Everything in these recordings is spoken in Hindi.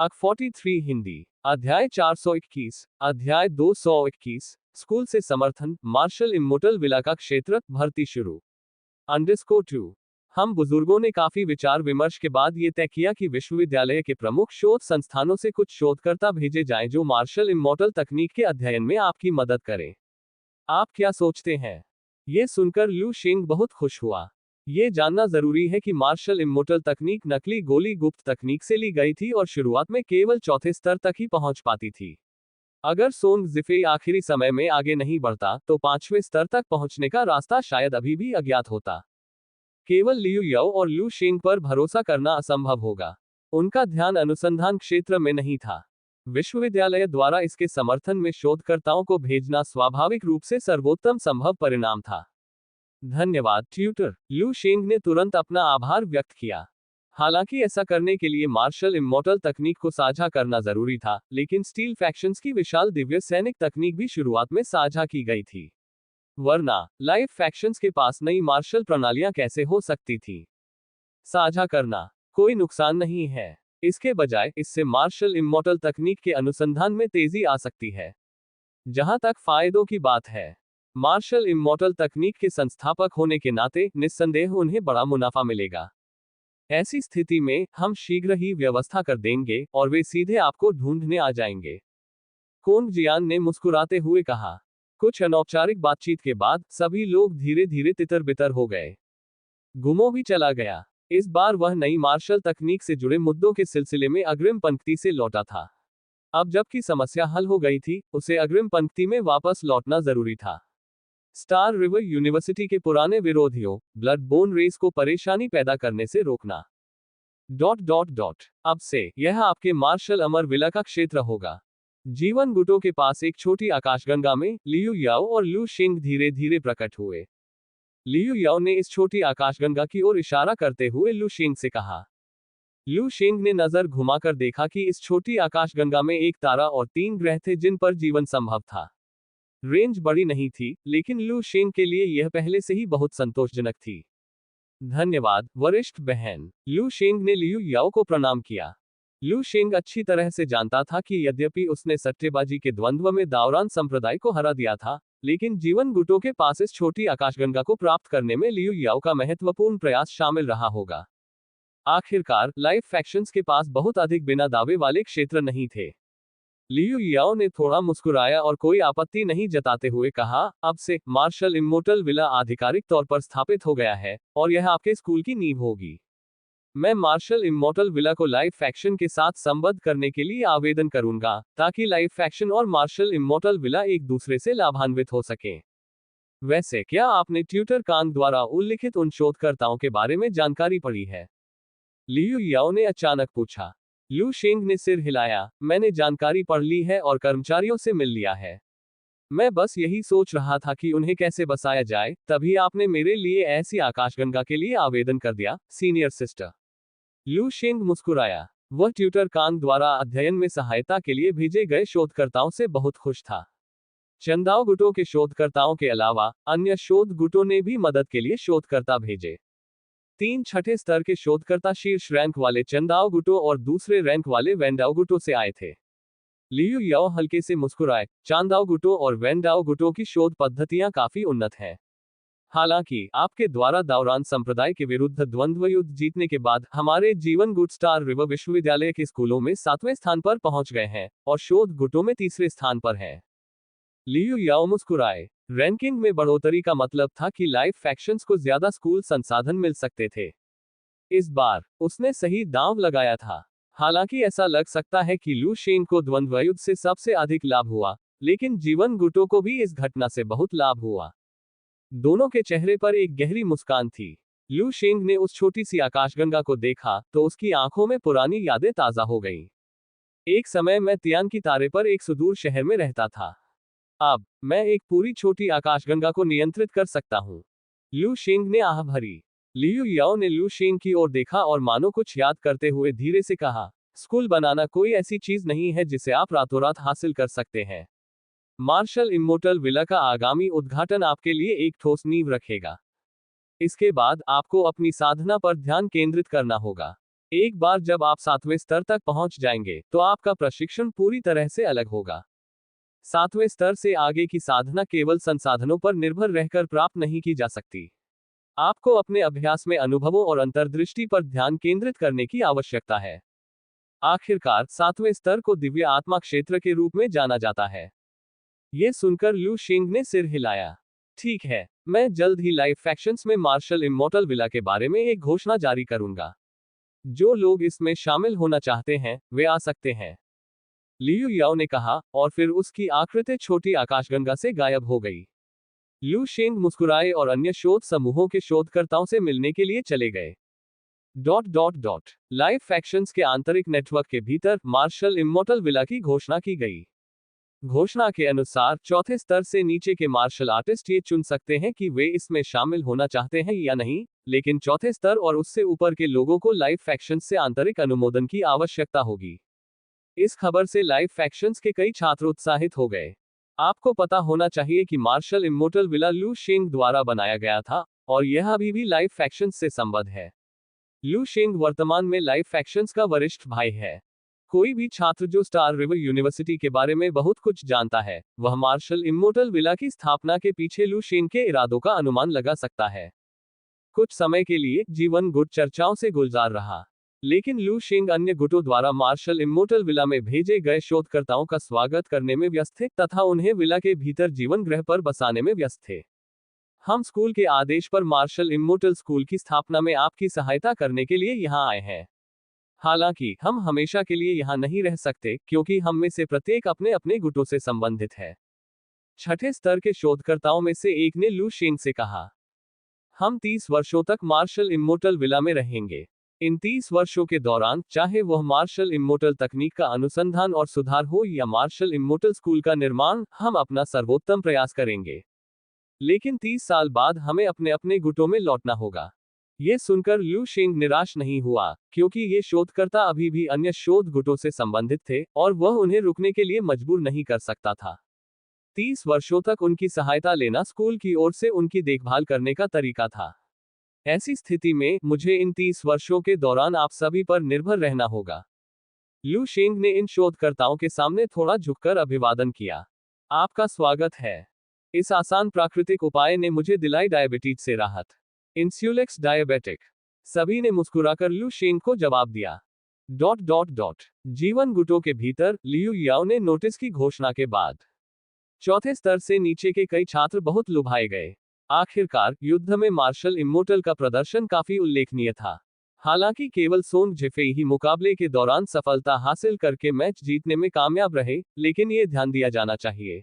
अक 43 हिंदी। अध्याय 421, अध्याय 221, स्कूल से समर्थन, मार्शल इमोर्टल विला का क्षेत्र, भर्ती शुरू। _2 हम बुजुर्गों ने काफी विचार विमर्श के बाद ये तय किया कि विश्वविद्यालय के प्रमुख शोध संस्थानों से कुछ शोधकर्ता भेजे जाएं जो मार्शल इमोर्टल तकनीक के अध्ययन में आपकी मदद करें। आप क्या सोचते हैं? ये सुनकर लू शेंग बहुत खुश हुआ। ये जानना जरूरी है कि मार्शल इमोर्टल तकनीक नकली गोली गुप्त तकनीक से ली गई थी और शुरुआत में केवल चौथे स्तर तक ही पहुंच पाती थी। अगर सोंग जिफे आखिरी समय में आगे नहीं बढ़ता तो 5वें स्तर तक पहुंचने का रास्ता शायद अभी भी अज्ञात होता। केवल लियू याओ और लू शेंग पर भरोसा करना असंभव होगा। उनका ध्यान अनुसंधान क्षेत्र में नहीं था। विश्वविद्यालय द्वारा इसके समर्थन में शोधकर्ताओं को भेजना स्वाभाविक रूप से सर्वोत्तम संभव परिणाम था। धन्यवाद ट्यूटर, लू शेंग ने तुरंत अपना आभार व्यक्त किया। हालांकि ऐसा करने के लिए मार्शल इमोर्टल तकनीक को साझा करना जरूरी था, लेकिन स्टील फैक्शंस की विशाल दिव्य सैनिक तकनीक भी शुरुआत में साझा की गई थी। वरना लाइव फैक्शंस के पास नई मार्शल प्रणालियां कैसे हो सकती थी? साझा करना कोई नुकसान नहीं है। इसके बजाय इससे मार्शल इमोर्टल तकनीक के अनुसंधान में तेजी आ सकती है। जहां तक फायदों की बात है, मार्शल इमोर्टल तकनीक के संस्थापक होने के नाते निस्संदेह उन्हें बड़ा मुनाफा मिलेगा। ऐसी स्थिति में हम शीघ्र ही व्यवस्था कर देंगे और वे सीधे आपको ढूंढने आ जाएंगे, कोंग जियान ने मुस्कुराते हुए कहा। कुछ अनौपचारिक बातचीत के बाद सभी लोग धीरे धीरे तितर बितर हो गए। गुमो भी चला गया। इस बार वह नई मार्शल तकनीक से जुड़े मुद्दों के सिलसिले में अग्रिम पंक्ति से लौटा था। अब जबकि समस्या हल हो गई थी, उसे अग्रिम पंक्ति में वापस लौटना जरूरी था। स्टार रिवर यूनिवर्सिटी के पुराने विरोधियों, ब्लड बोन रेस को परेशानी पैदा करने से रोकना। .. अब से यह आपके मार्शल अमर विला का क्षेत्र होगा। जीवन गुटों के पास एक छोटी आकाशगंगा में लियू याओ और लू शेंग धीरे धीरे प्रकट हुए। लियू याओ ने इस छोटी आकाशगंगा की ओर इशारा करते हुए लू शेंग से कहा। लू शेंग ने नजर घुमाकर देखा कि इस छोटी आकाशगंगा में एक तारा और 3 ग्रह थे जिन पर जीवन संभव था। रेंज बड़ी नहीं थी, लेकिन लू शेंग के लिए यह पहले से ही बहुत संतोषजनक थी। धन्यवाद वरिष्ठ बहन, लू शेंग ने लियू याओ को प्रणाम किया। लू शेंग अच्छी तरह से जानता था कि यद्यपि उसने सट्टेबाजी के द्वंद्व में दावरान संप्रदाय को हरा दिया था, लेकिन जीवन गुटों के पास इस छोटी आकाशगंगा को प्राप्त करने में लियू याओ का महत्वपूर्ण प्रयास शामिल रहा होगा। आखिरकार लाइव फैक्शंस के पास बहुत अधिक बिना दावे वाले क्षेत्र नहीं थे। लियू याओ ने थोड़ा मुस्कुराया और कोई आपत्ति नहीं जताते हुए कहा, अब से मार्शल इमोर्टल विला आधिकारिक तौर पर स्थापित हो गया है और यह आपके स्कूल की नींव होगी। मैं मार्शल इमोर्टल विला को लाइव फैक्शन के साथ संबद्ध करने के लिए आवेदन करूंगा, ताकि लाइव फैक्शन और मार्शल इमोर्टल विला एक दूसरे से लाभान्वित हो सकें। वैसे क्या आपने ट्यूटर कांग द्वारा उल्लिखित उन शोधकर्ताओं के बारे में जानकारी पढ़ी है? लियू याओ ने अचानक पूछा। लू शेंग ने सिर हिलाया। मैंने जानकारी पढ़ ली है और कर्मचारियों से मिल लिया है। मैं बस यही सोच रहा था कि उन्हें कैसे बसाया जाए, तभी आपने मेरे लिए ऐसी आकाशगंगा के लिए आवेदन कर दिया, सीनियर सिस्टर। लू शेंग मुस्कुराया। वह ट्यूटर कांग द्वारा अध्ययन में सहायता के लिए भेजे गए शोधकर्ताओं से बहुत खुश था। चंदाओ गुटों के शोधकर्ताओं के अलावा अन्य शोध गुटों ने भी मदद के लिए शोधकर्ता भेजे। 3 छठे स्तर के शोधकर्ता शीर्ष रैंक वाले चंदाओ गुटों और दूसरे रैंक वाले वेंडाओ गुटों से आए थे। लियू याओ हल्के से मुस्कुराए। चांदाओ गुटों और वेंडाओ गुटों की शोध पद्धतियां काफी उन्नत हैं। हालांकि आपके द्वारा दावरान संप्रदाय के विरुद्ध द्वंद्व युद्ध जीतने के बाद हमारे जीवन गुट स्टार रिवर विश्वविद्यालय के स्कूलों में 7वें स्थान पर पहुंच गए हैं और शोध गुटों में 3रे स्थान पर हैं। लियू याओ मुस्कुराए। रैंकिंग में बढ़ोतरी का मतलब था कि लाइव फैक्शंस को ज्यादा स्कूल संसाधन मिल सकते थे। इस बार उसने सही दांव लगाया था। हालांकि ऐसा लग सकता है कि लू शेंग को द्वंद्व युद्ध से सबसे अधिक लाभ हुआ, लेकिन जीवन गुटों को भी इस घटना से बहुत लाभ हुआ। दोनों के चेहरे पर एक गहरी मुस्कान थी। लू शेंग ने उस छोटी सी आकाशगंगा को देखा तो उसकी आंखों में पुरानी यादें ताजा हो गईं। एक समय मैं तियान की तारे पर एक सुदूर शहर में रहता था। अब मैं एक पूरी छोटी आकाशगंगा को नियंत्रित कर सकता हूं। लू शेंग ने आह भरी। लियू याओ ने लू शेंग की ओर देखा और मानो कुछ याद करते हुए धीरे से कहा, स्कूल बनाना कोई ऐसी चीज नहीं है जिसे आप रातों रात हासिल कर सकते हैं। मार्शल इमोर्टल विला का आगामी उद्घाटन आपके लिए एक ठोस नींव रखेगा। इसके बाद आपको अपनी साधना पर ध्यान केंद्रित करना होगा। एक बार जब आप 7वें स्तर तक पहुंच जाएंगे तो आपका प्रशिक्षण पूरी तरह से अलग होगा। 7वें स्तर से आगे की साधना केवल संसाधनों पर निर्भर रहकर प्राप्त नहीं की जा सकती। आपको अपने अभ्यास में अनुभवों और अंतर्दृष्टि पर ध्यान केंद्रित करने की आवश्यकता है। आखिरकार 7वें स्तर को दिव्य आत्मा क्षेत्र के रूप में जाना जाता है। ये सुनकर लू शिंग ने सिर हिलाया। ठीक है, मैं जल्द ही लाइव फैक्शंस में मार्शल इमॉर्टल विला के बारे में एक घोषणा जारी करूंगा। जो लोग इसमें शामिल होना चाहते हैं वे आ सकते हैं, लियू याओ ने कहा, और फिर उसकी आकृति छोटी आकाशगंगा से गायब हो गई। लू शेंग मुस्कुराए और अन्य शोध समूहों के शोधकर्ताओं से मिलने के लिए चले गए। लाइव फैक्शंस के आंतरिक नेटवर्क के भीतर मार्शल इमॉर्टल विला की घोषणा की गई। घोषणा के अनुसार चौथे स्तर से नीचे के मार्शल आर्टिस्ट ये चुन सकते हैं कि वे इसमें शामिल होना चाहते हैं या नहीं, लेकिन चौथे स्तर और उससे ऊपर के लोगों को लाइव फैक्शंस से आंतरिक अनुमोदन की आवश्यकता होगी। इस खबर से लाइव फैक्शंस के कई छात्र उत्साहित हो गए। आपको पता होना चाहिए कि मार्शल इमॉर्टल विला लू शेंग द्वारा बनाया गया था, और यह अभी भी लाइव फैक्शंस से संबद्ध है। लू शेंग वर्तमान में लाइव फैक्शंस का वरिष्ठ भाई है। कोई भी छात्र जो स्टार रिवर यूनिवर्सिटी के बारे में बहुत कुछ जानता है, वह मार्शल इमॉर्टल विला की स्थापना के पीछे लू शेंग के इरादों का अनुमान लगा सकता है। कुछ समय के लिए जीवन गुट चर्चाओं से गुलजार रहा, लेकिन लू शेंग अन्य गुटों द्वारा मार्शल इमॉर्टल विला में भेजे गए शोधकर्ताओं का स्वागत करने में व्यस्त थे तथा उन्हें विला के भीतर जीवन ग्रह पर बसाने में व्यस्त थे। हम स्कूल के आदेश पर मार्शल इमॉर्टल स्कूल की स्थापना में आपकी सहायता करने के लिए यहाँ आए हैं। हालांकि हम हमेशा के लिए यहाँ नहीं रह सकते क्योंकि हम में से प्रत्येक अपने अपने गुटों से संबंधित है। छठे स्तर के शोधकर्ताओं में से एक ने लू शेंग से कहा, हम 30 वर्षों तक मार्शल इमॉर्टल विला में रहेंगे। इन 30 वर्षों के दौरान, चाहे वह मार्शल इमॉर्टल तकनीक का अनुसंधान और सुधार हो या मार्शल इमॉर्टल स्कूल का निर्माण, हम अपना सर्वोत्तम प्रयास करेंगे। लेकिन 30 साल बाद हमें अपने अपने गुटों में लौटना होगा। यह सुनकर लू शेंग निराश नहीं हुआ, क्योंकि ये शोधकर्ता अभी भी अन्य शोध गुटों से संबंधित थे और वह उन्हें रुकने के लिए मजबूर नहीं कर सकता था। 30 वर्षों तक उनकी सहायता लेना स्कूल की ओर से उनकी देखभाल करने का तरीका था। ऐसी स्थिति में मुझे इन 30 वर्षों के दौरान आप सभी पर निर्भर रहना होगा। लू शेंग ने इन शोधकर्ताओं के सामने थोड़ा झुककर अभिवादन किया। आपका स्वागत है। इस आसान प्राकृतिक उपाय ने मुझे दिलाई डायबिटीज से राहत। इंसुलेक्स डायबिटिक। सभी ने मुस्कुराकर लू शेंग को जवाब दिया। जीवन गुटों के भीतर लियू याओ ने नोटिस की घोषणा के बाद चौथे स्तर से नीचे के कई छात्र बहुत लुभाए गए। आखिरकार युद्ध में मार्शल इमॉर्टल का प्रदर्शन काफी उल्लेखनीय था। हालांकि केवल सोंग जिफेई ही मुकाबले के दौरान सफलता हासिल करके मैच जीतने में कामयाब रहे, लेकिन ये ध्यान दिया जाना चाहिए,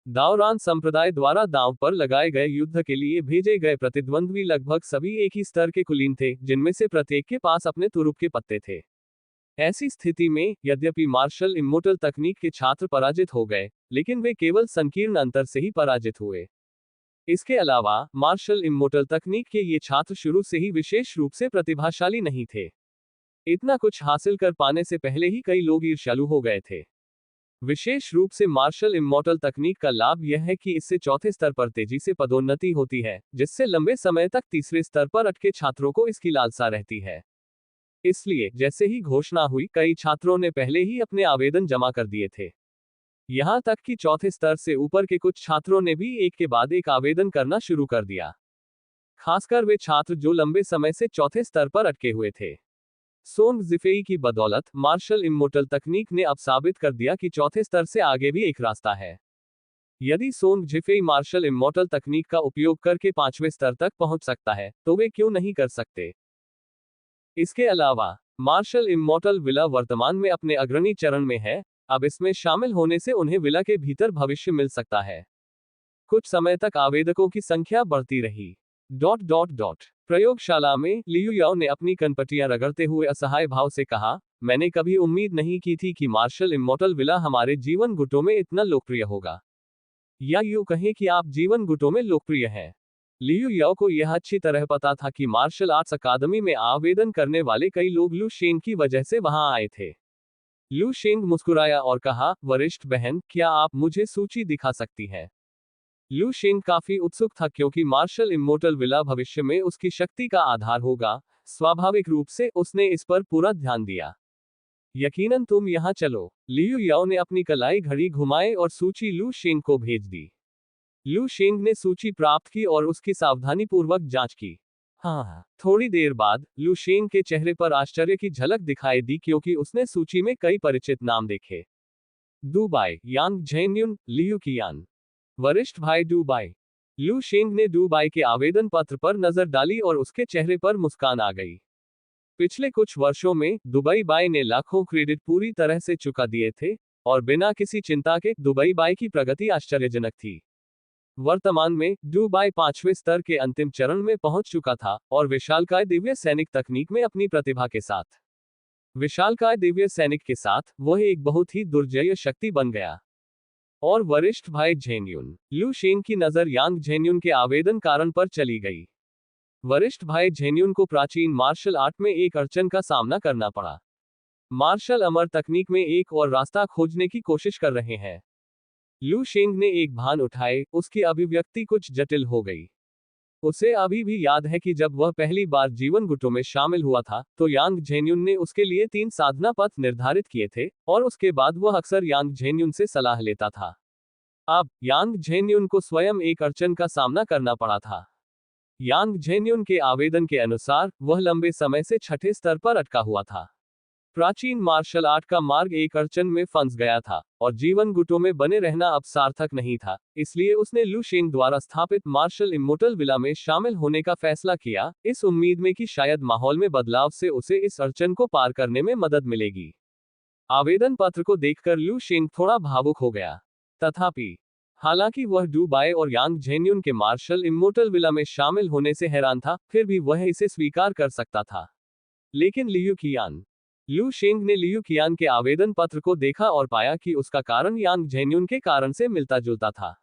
दाओरान संप्रदाय द्वारा दांव पर लगाए गए युद्ध के लिए भेजे गए प्रतिद्वंद्वी लगभग सभी एक ही स्तर के कुलीन थे, जिनमें से प्रत्येक के पास अपने तुरुप के पत्ते थे। ऐसी स्थिति में, यद्यपि मार्शल इमॉर्टल तकनीक के छात्र पराजित हो गए, लेकिन वे केवल संकीर्ण अंतर से ही पराजित हुए। इसके अलावा, मार्शल इमॉर्टल तकनीक के ये छात्र शुरू से ही विशेष रूप से प्रतिभाशाली नहीं थे। इतना कुछ हासिल कर पाने से पहले ही कई लोग ईर्ष्यालु हो गए थे। विशेष रूप से मार्शल इमॉर्टल तकनीक का लाभ यह है कि इससे चौथे स्तर पर तेजी से पदोन्नति होती है, जिससे लंबे समय तक तीसरे स्तर पर अटके छात्रों को इसकी लालसा रहती है। इसलिए जैसे ही घोषणा हुई, कई छात्रों ने पहले ही अपने आवेदन जमा कर दिए थे। यहां तक कि चौथे स्तर से ऊपर के कुछ छात्रों ने भी एक के बाद एक आवेदन करना शुरू कर दिया, खासकर वे छात्र जो लंबे समय से चौथे स्तर पर अटके हुए थे। सोंग जिफेई की बदौलत मार्शल इमॉर्टल तकनीक ने अब साबित कर दिया कि चौथे स्तर से आगे भी एक रास्ता है। यदि सोंग जिफेई मार्शल इमॉर्टल तकनीक का उपयोग करके 5वें स्तर तक पहुंच सकता है, तो वे क्यों नहीं कर सकते। इसके अलावा, मार्शल इमॉर्टल विला वर्तमान में अपने अग्रणी चरण में है। अब इसमें शामिल होने से उन्हें विला के भीतर भविष्य मिल सकता है। कुछ समय तक आवेदकों की संख्या बढ़ती रही। प्रयोगशाला में लियू याओ ने अपनी कनपटियां रगड़ते हुए असहाय भाव से कहा, मैंने कभी उम्मीद नहीं की थी कि मार्शल इमॉर्टल विला हमारे जीवन गुटों में इतना लोकप्रिय होगा। या यूं कहें कि आप जीवन गुटों में लोकप्रिय हैं। लियू याओ को यह अच्छी तरह पता था कि मार्शल आर्ट्स अकादमी में आवेदन करने वाले कई लोग लू शेंग की वजह से वहां आए थे। लू शेंग मुस्कुराया और कहा, वरिष्ठ बहन, क्या आप मुझे सूची दिखा सकती हैं? लू शेंग काफी उत्सुक था क्योंकि मार्शल इमॉर्टल विला भविष्य में उसकी शक्ति का आधार होगा। स्वाभाविक रूप से उसने इस पर पूरा ध्यान दिया। यकीनन तुम यहाँ चलो। लियू याओ ने अपनी कलाई घड़ी घुमाई और सूची लू शेंग को भेज दी। लू शेंग ने सूची प्राप्त की और उसकी सावधानीपूर्वक जांच की। हाँ, थोड़ी देर बाद लू शेंग के चेहरे पर आश्चर्य की झलक दिखाई दी, क्योंकि उसने सूची में कई परिचित नाम देखे। दुबाई, यांग झेन्युन, लियू कियान। वरिष्ठ भाई दुबाई। लू शेंग ने दुबाई के आवेदन पत्र पर नजर डाली और उसके चेहरे पर मुस्कान आ गई। पिछले कुछ वर्षों में दुबई बाई ने लाखों क्रेडिट पूरी तरह से चुका दिए थे, और बिना किसी चिंता के दुबई बाई की प्रगति आश्चर्यजनक थी। वर्तमान में दुबई 5वें स्तर के अंतिम चरण में पहुंच चुका था, और विशालकाय दिव्य सैनिक तकनीक में अपनी प्रतिभा के साथ विशालकाय दिव्य सैनिक के साथ वह एक बहुत ही दुर्जय शक्ति बन गया। और वरिष्ठ भाई झेन्युन। लू शेंग की नजर यांग झेन्युन के आवेदन कारण पर चली गई। वरिष्ठ भाई झेन्युन को प्राचीन मार्शल आर्ट में एक अड़चन का सामना करना पड़ा। मार्शल अमर तकनीक में एक और रास्ता खोजने की कोशिश कर रहे हैं। लू शेंग ने एक भान उठाए, उसकी अभिव्यक्ति कुछ जटिल हो गई। उसे अभी भी याद है कि जब वह पहली बार जीवन गुटों में शामिल हुआ था, तो यांग झेन्युन ने उसके लिए 3 साधना पथ निर्धारित किए थे, और उसके बाद वह अक्सर यांग झेन्युन से सलाह लेता था। अब यांग झेन्युन को स्वयं एक अड़चन का सामना करना पड़ा था। यांग झेन्युन के आवेदन के अनुसार वह लंबे समय से 6ठे स्तर पर अटका हुआ था। प्राचीन मार्शल आर्ट का मार्ग एक अड़चन में फंस गया था, और जीवन गुटों में बने रहना अब सार्थक नहीं था। इसलिए उसने लू शेंग द्वारा स्थापित मार्शल इमोर्टल विला में शामिल होने का फैसला किया, इस उम्मीद में कि शायद माहौल में बदलाव से उसे इस अड़चन को पार करने में मदद मिलेगी। आवेदन पत्र को देखकर लू शेंग थोड़ा भावुक हो गया। तथापि हालांकि वह दुबई और यांग झेन्युन के मार्शल इमोर्टल विला में शामिल होने से हैरान था, फिर भी वह इसे स्वीकार कर सकता था। लेकिन लियू कियान। लू शेंग ने लियू कियान के आवेदन पत्र को देखा और पाया कि उसका कारण यांग झेन्युन के कारण से मिलता जुलता था।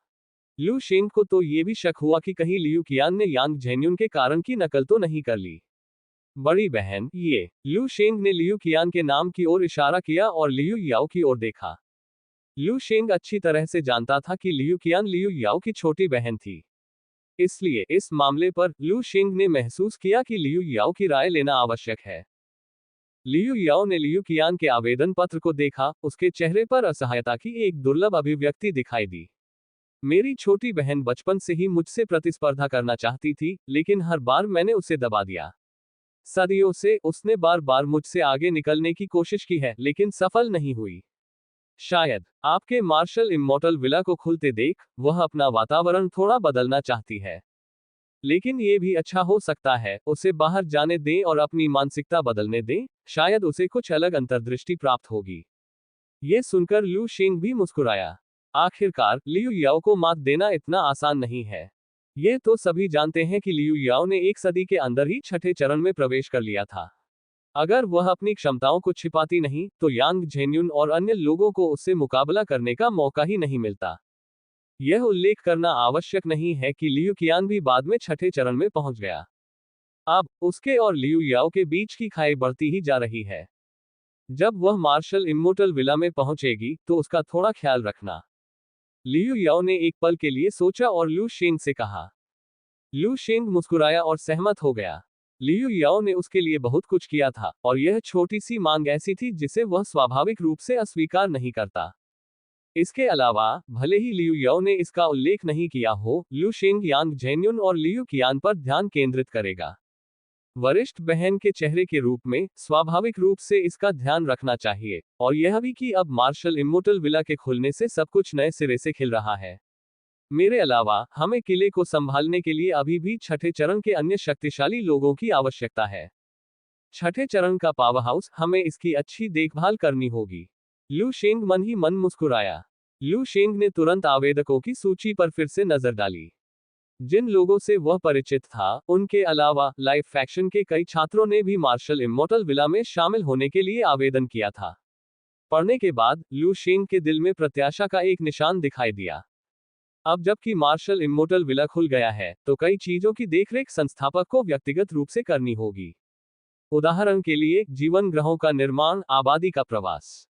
लू शेंग को तो ये भी शक हुआ कि कहीं लियू कियान ने यांग झेन्युन के कारण की नकल तो नहीं कर ली। बड़ी बहन, ये। लू शेंग ने लियू कियान के नाम की ओर इशारा किया और लियू याओ की ओर देखा। लू शेंग अच्छी तरह से जानता था कि लियू कियान लियू याओ की छोटी बहन थी। इसलिए इस मामले पर लू शेंग ने महसूस किया कि लियू याओ की राय लेना आवश्यक है। लियू याओ ने लियू कियान के आवेदन पत्र को देखा, उसके चेहरे पर असहायता की एक दुर्लभ अभिव्यक्ति दिखाई दी। मेरी छोटी बहन बचपन से ही मुझसे प्रतिस्पर्धा करना चाहती थी, लेकिन हर बार मैंने उसे दबा दिया। सदियों से उसने बार बार मुझसे आगे निकलने की कोशिश की है, लेकिन सफल नहीं हुई। शायद आपके मार्शल इमोर्टल विला को खुलते देख वह अपना वातावरण थोड़ा बदलना चाहती है। लेकिन ये भी अच्छा हो सकता है, उसे बाहर जाने दें और अपनी मानसिकता बदलने दें, शायद उसे कुछ अलग अंतर्दृष्टि प्राप्त होगी। ये सुनकर लू शेंग भी मुस्कुराया। आखिरकार लियू याओ को मात देना इतना आसान नहीं है। ये तो सभी जानते हैं कि लियू याओ ने 1 सदी के अंदर ही 6ठे चरण में प्रवेश कर लिया था। अगर वह अपनी क्षमताओं को छिपाती नहीं, तो यांग झेन्युन और अन्य लोगों को उससे मुकाबला करने का मौका ही नहीं मिलता। यह उल्लेख करना आवश्यक नहीं है कि लियू कियान भी बाद में 6ठे चरण में पहुंच गया। अब उसके और लियू याओ के बीच की खाई बढ़ती ही जा रही है। जब वह मार्शल इमोर्टल विला में पहुंचेगी, तो उसका थोड़ा ख्याल रखना। लियू याओ ने एक पल के लिए सोचा और लू शेंग से कहा। लू शेंग मुस्कुराया और सहमत हो गया। लियू याओ ने उसके लिए बहुत कुछ किया था, और यह छोटी सी मांग ऐसी थी जिसे वह स्वाभाविक रूप से अस्वीकार नहीं करता। इसके अलावा, भले ही लियू याओ ने इसका उल्लेख नहीं किया हो, लू शेंग यांग झेन्युन और लियू कियान पर ध्यान केंद्रित करेगा। वरिष्ठ बहन के चेहरे के रूप में स्वाभाविक रूप से इसका ध्यान रखना चाहिए, और यह भी कि अब मार्शल इमोर्टल विला के खुलने से सब कुछ नए सिरे से खिल रहा है। मेरे अलावा, हमें किले को संभालने के लिए अभी भी 6ठे चरण के अन्य शक्तिशाली लोगों की आवश्यकता है। 6ठे चरण का पावर हाउस, हमें इसकी अच्छी देखभाल करनी होगी। लू शेंग मन ही मन मुस्कुराया। लू शेंग ने तुरंत आवेदकों की सूची पर फिर से नजर डाली। जिन लोगों से वह परिचित था, उनके अलावा लाइफ फैक्शन के कई छात्रों ने भी मार्शल इमोर्टल विला में शामिल होने के लिए आवेदन किया था। पढ़ने के बाद लू शेंग के दिल में प्रत्याशा का एक निशान दिखाई दिया। अब जबकि मार्शल इमोर्टल विला खुल गया है, तो कई चीजों की देखरेख संस्थापक को व्यक्तिगत रूप से करनी होगी। उदाहरण के लिए, जीवन ग्रहों का निर्माण, आबादी का प्रवास।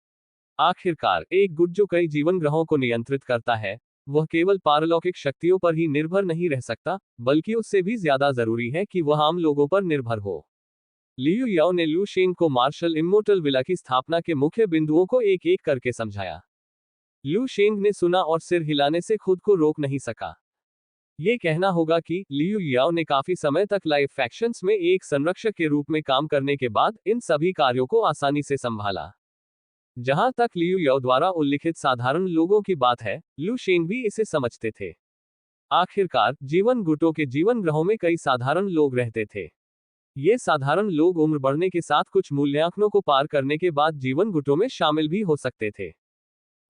आखिरकार, एक गुट जो कई जीवन ग्रहों को नियंत्रित करता है, वह केवल पारलौकिक शक्तियों पर ही निर्भर नहीं रह सकता, बल्कि उससे भी ज्यादा जरूरी है कि वह आम लोगों पर निर्भर हो। लियू याओ ने लू शेंग को मार्शल इमोर्टल विला की स्थापना के मुख्य बिंदुओं को एक एक करके समझाया। लू शेंग ने सुना और सिर हिलाने से खुद को रोक नहीं सका। ये कहना होगा कि लियू याओ ने काफी समय तक लाइव फैक्शंस में एक संरक्षक के रूप में काम करने के बाद इन सभी कार्यों को आसानी से संभाला। जहां तक लियू याओ द्वारा उल्लिखित साधारण लोगों की बात है, लू शेंग भी इसे समझते थे। आखिरकार जीवन गुटों के जीवन ग्रहों में कई साधारण लोग रहते थे। ये साधारण लोग उम्र बढ़ने के साथ कुछ मूल्यांकनों को पार करने के बाद जीवन गुटों में शामिल भी हो सकते थे।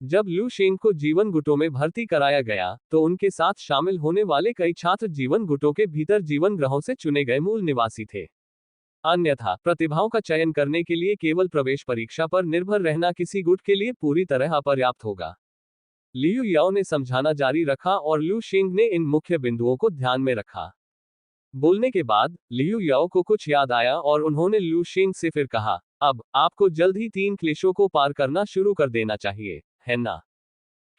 जब लू शेंग को जीवन गुटों में भर्ती कराया गया, तो उनके साथ शामिल होने वाले कई छात्र जीवन गुटों के भीतर जीवन ग्रहों से चुने गए मूल निवासी थे। अन्यथा प्रतिभाओं का चयन करने के लिए केवल प्रवेश परीक्षा पर निर्भर रहना किसी गुट के लिए पूरी तरह अपर्याप्त होगा। लियू याओ ने समझाना जारी रखा और लू शेंग ने इन मुख्य बिंदुओं को ध्यान में रखा। बोलने के बाद लियू याओ को कुछ याद आया और उन्होंने लू शेंग से फिर कहा, अब आपको जल्द ही 3 क्लेशों को पार करना शुरू कर देना चाहिए, है ना?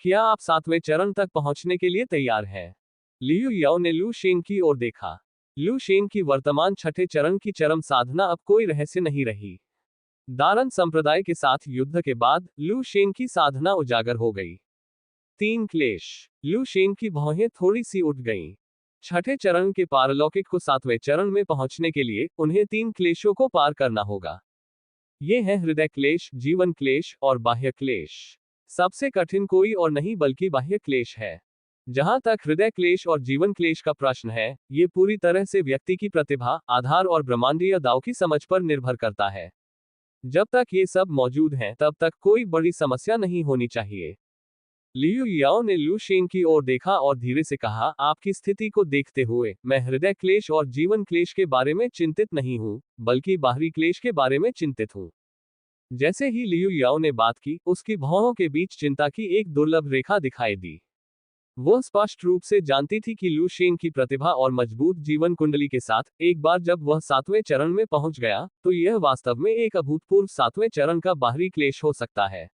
क्या आप 7वें चरण तक पहुंचने के लिए तैयार हैं? लियू याओ ने लू शेंग की ओर देखा। लू शेंग की वर्तमान 6ठे चरण की चरम साधना अब कोई रहस्य नहीं रही। दारन संप्रदाय के साथ युद्ध के बाद लू शेंग की साधना उजागर हो गई। 3 क्लेश। लू शेंग की भौहें थोड़ी सी उठ गईं। 6ठे चरण के पारलौकिक को 7वें चरण में पहुंचने के लिए उन्हें 3 क्लेशों को पार करना होगा। ये हैं हृदय क्लेश, जीवन क्लेश और बाह्य क्लेश। सबसे कठिन कोई और नहीं बल्कि बाह्य क्लेश है। जहां तक हृदय क्लेश और जीवन क्लेश का प्रश्न है, ये पूरी तरह से व्यक्ति की प्रतिभा, आधार और ब्रह्मांडीय दाव की समझ पर निर्भर करता है। जब तक ये सब मौजूद हैं, तब तक कोई बड़ी समस्या नहीं होनी चाहिए। लियू याओ ने लू शेंग की ओर देखा और धीरे से कहा, आपकी स्थिति को देखते हुए मैं हृदय क्लेश और जीवन क्लेश के बारे में चिंतित नहीं हूं, बल्कि बाहरी क्लेश के बारे में चिंतित हूं। जैसे ही लियू याओ ने बात की, उसकी भौहों के बीच चिंता की एक दुर्लभ रेखा दिखाई दी। वह स्पष्ट रूप से जानती थी कि लू शेंग की प्रतिभा और मजबूत जीवन कुंडली के साथ एक बार जब वह 7वें चरण में पहुंच गया, तो यह वास्तव में एक अभूतपूर्व 7वें चरण का बाहरी क्लेश हो सकता है।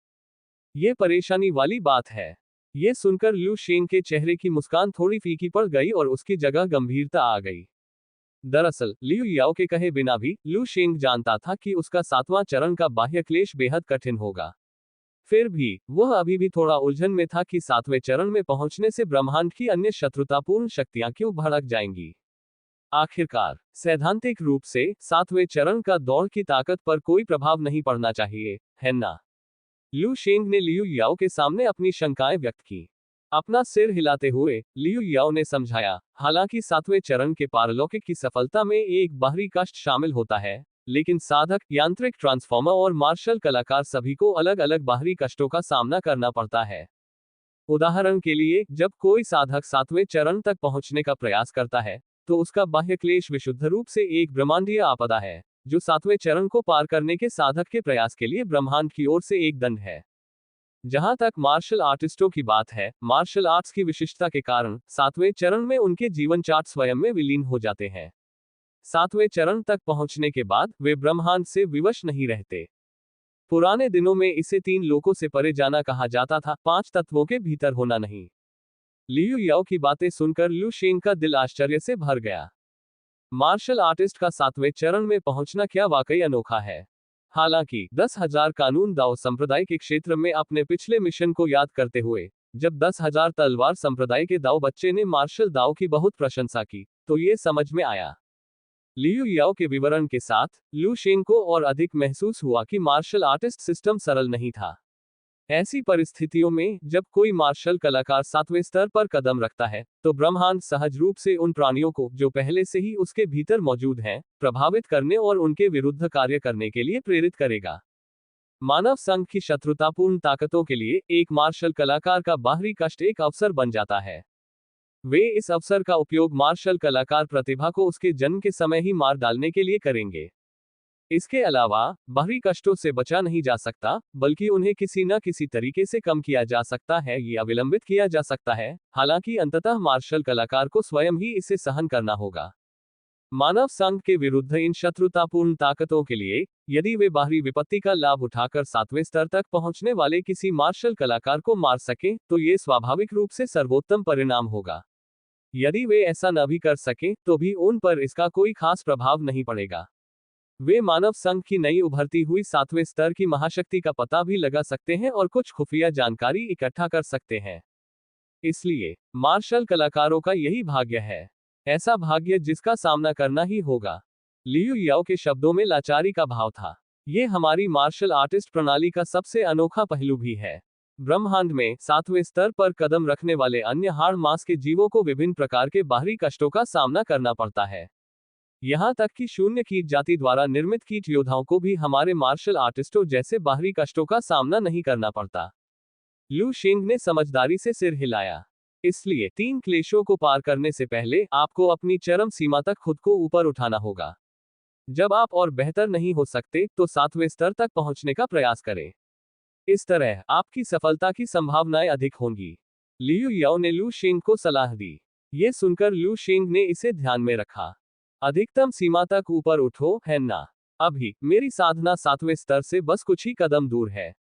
ये परेशानी वाली बात है। ये सुनकर लू शेंग के चेहरे की मुस्कान थोड़ी फीकी पड़ गई और उसकी जगह गंभीरता आ गई। दरअसल लियू याओ के कहे बिना भी लू शेंग जानता था कि उसका 7वां चरण का बाह्य क्लेश बेहद कठिन होगा। फिर भी वह अभी भी थोड़ा उलझन में था कि 7वें चरण में पहुंचने से ब्रह्मांड की अन्य शत्रुतापूर्ण शक्तियां क्यों भड़क जाएंगी। आखिरकार सैद्धांतिक रूप से 7वें चरण का दौड़ की ताकत पर कोई प्रभाव नहीं पड़ना चाहिए, है ना? लू शेंग ने लियू याओ के सामने अपनी शंकाएं व्यक्त की। अपना सिर हिलाते हुए लियू याओ ने समझाया, हालांकि 7वें चरण के पारलौकिक की सफलता में एक बाहरी कष्ट शामिल होता है, लेकिन साधक, यांत्रिक ट्रांसफॉर्मर और मार्शल कलाकार सभी को अलग अलग बाहरी कष्टों का सामना करना पड़ता है। उदाहरण के लिए, जब कोई साधक 7वें चरण तक पहुंचने का प्रयास करता है, तो उसका बाह्य क्लेश विशुद्ध रूप से एक ब्रह्मांडीय आपदा है, जो 7वें चरण को पार करने के साधक के प्रयास के लिए ब्रह्मांड की ओर से एक दंड है। जहां तक मार्शल आर्टिस्टों की बात है, मार्शल आर्ट्स की विशिष्टता के कारण 7वें चरण में उनके जीवन चार्ट स्वयं में विलीन हो जाते हैं। 7वें चरण तक पहुंचने के बाद वे ब्रह्मांड से विवश नहीं रहते। पुराने दिनों में इसे 3 लोकों से परे जाना कहा जाता था, 5 तत्वों के भीतर होना नहीं। लियू याओ की बातें सुनकर लू शेंग का दिल आश्चर्य से भर गया। मार्शल आर्टिस्ट का 7वें चरण में पहुंचना क्या वाकई अनोखा है। हालांकि 10,000 कानून दाव संप्रदाय के क्षेत्र में अपने पिछले मिशन को याद करते हुए, जब 10,000 तलवार संप्रदाय के दाव बच्चे ने मार्शल दाव की बहुत प्रशंसा की, तो ये समझ में आया। लियू याओ के विवरण के साथ लू शेंग को और अधिक महसूस हुआ कि मार्शल आर्टिस्ट सिस्टम सरल नहीं था। ऐसी परिस्थितियों में जब कोई मार्शल कलाकार 7वें स्तर पर कदम रखता है, तो ब्रह्मांड सहज रूप से उन प्राणियों को, जो पहले से ही उसके भीतर मौजूद हैं, प्रभावित करने और उनके विरुद्ध कार्य करने के लिए प्रेरित करेगा। मानव संघ की शत्रुतापूर्ण ताकतों के लिए एक मार्शल कलाकार का बाहरी कष्ट एक अवसर बन जाता है। वे इस अवसर का उपयोग मार्शल कलाकार प्रतिभा को उसके जन्म के समय ही मार डालने के लिए करेंगे। इसके अलावा बाहरी कष्टों से बचा नहीं जा सकता, बल्कि उन्हें किसी न किसी तरीके से कम किया जा सकता है या विलंबित किया जा सकता है, हालांकि अंततः मार्शल कलाकार को स्वयं ही इसे सहन करना होगा। मानव संघ के विरुद्ध इन शत्रुतापूर्ण ताकतों के लिए, यदि वे बाहरी विपत्ति का लाभ उठाकर 7वें स्तर तक पहुंचने वाले किसी मार्शल कलाकार को मार सकें, तो ये स्वाभाविक रूप से सर्वोत्तम परिणाम होगा। यदि वे ऐसा न भी कर सकें, तो भी उन पर इसका कोई खास प्रभाव नहीं पड़ेगा। वे मानव संघ की नई उभरती हुई 7वें स्तर की महाशक्ति का पता भी लगा सकते हैं और कुछ खुफिया जानकारी इकट्ठा कर सकते हैं। इसलिए मार्शल कलाकारों का यही भाग्य है, ऐसा भाग्य जिसका सामना करना ही होगा। लियू याओ के शब्दों में लाचारी का भाव था। ये हमारी मार्शल आर्टिस्ट प्रणाली का सबसे अनोखा पहलू भी है। ब्रह्मांड में 7वें स्तर पर कदम रखने वाले अन्य हाड़ मास के जीवों को विभिन्न प्रकार के बाहरी कष्टों का सामना करना पड़ता है। यहाँ तक कि शून्य कीट जाति द्वारा निर्मित कीट योद्धाओं को भी हमारे मार्शल आर्टिस्टों जैसे बाहरी कष्टों का सामना नहीं करना पड़ता। लू शिंग ने समझदारी से सिर हिलाया। इसलिए 3 क्लेशों को पार करने से पहले आपको अपनी चरम सीमा तक खुद को ऊपर उठाना होगा। जब आप और बेहतर नहीं हो सकते तो 7वें स्तर तक पहुंचने का प्रयास करें। इस तरह आपकी सफलता की संभावनाएं अधिक होंगी। लियू याओ ने लू शिंग को सलाह दी। ये सुनकर लू शिंग ने इसे ध्यान में रखा। अधिकतम सीमा तक ऊपर उठो, है ना? अभी मेरी साधना 7वें स्तर से बस कुछ ही कदम दूर है।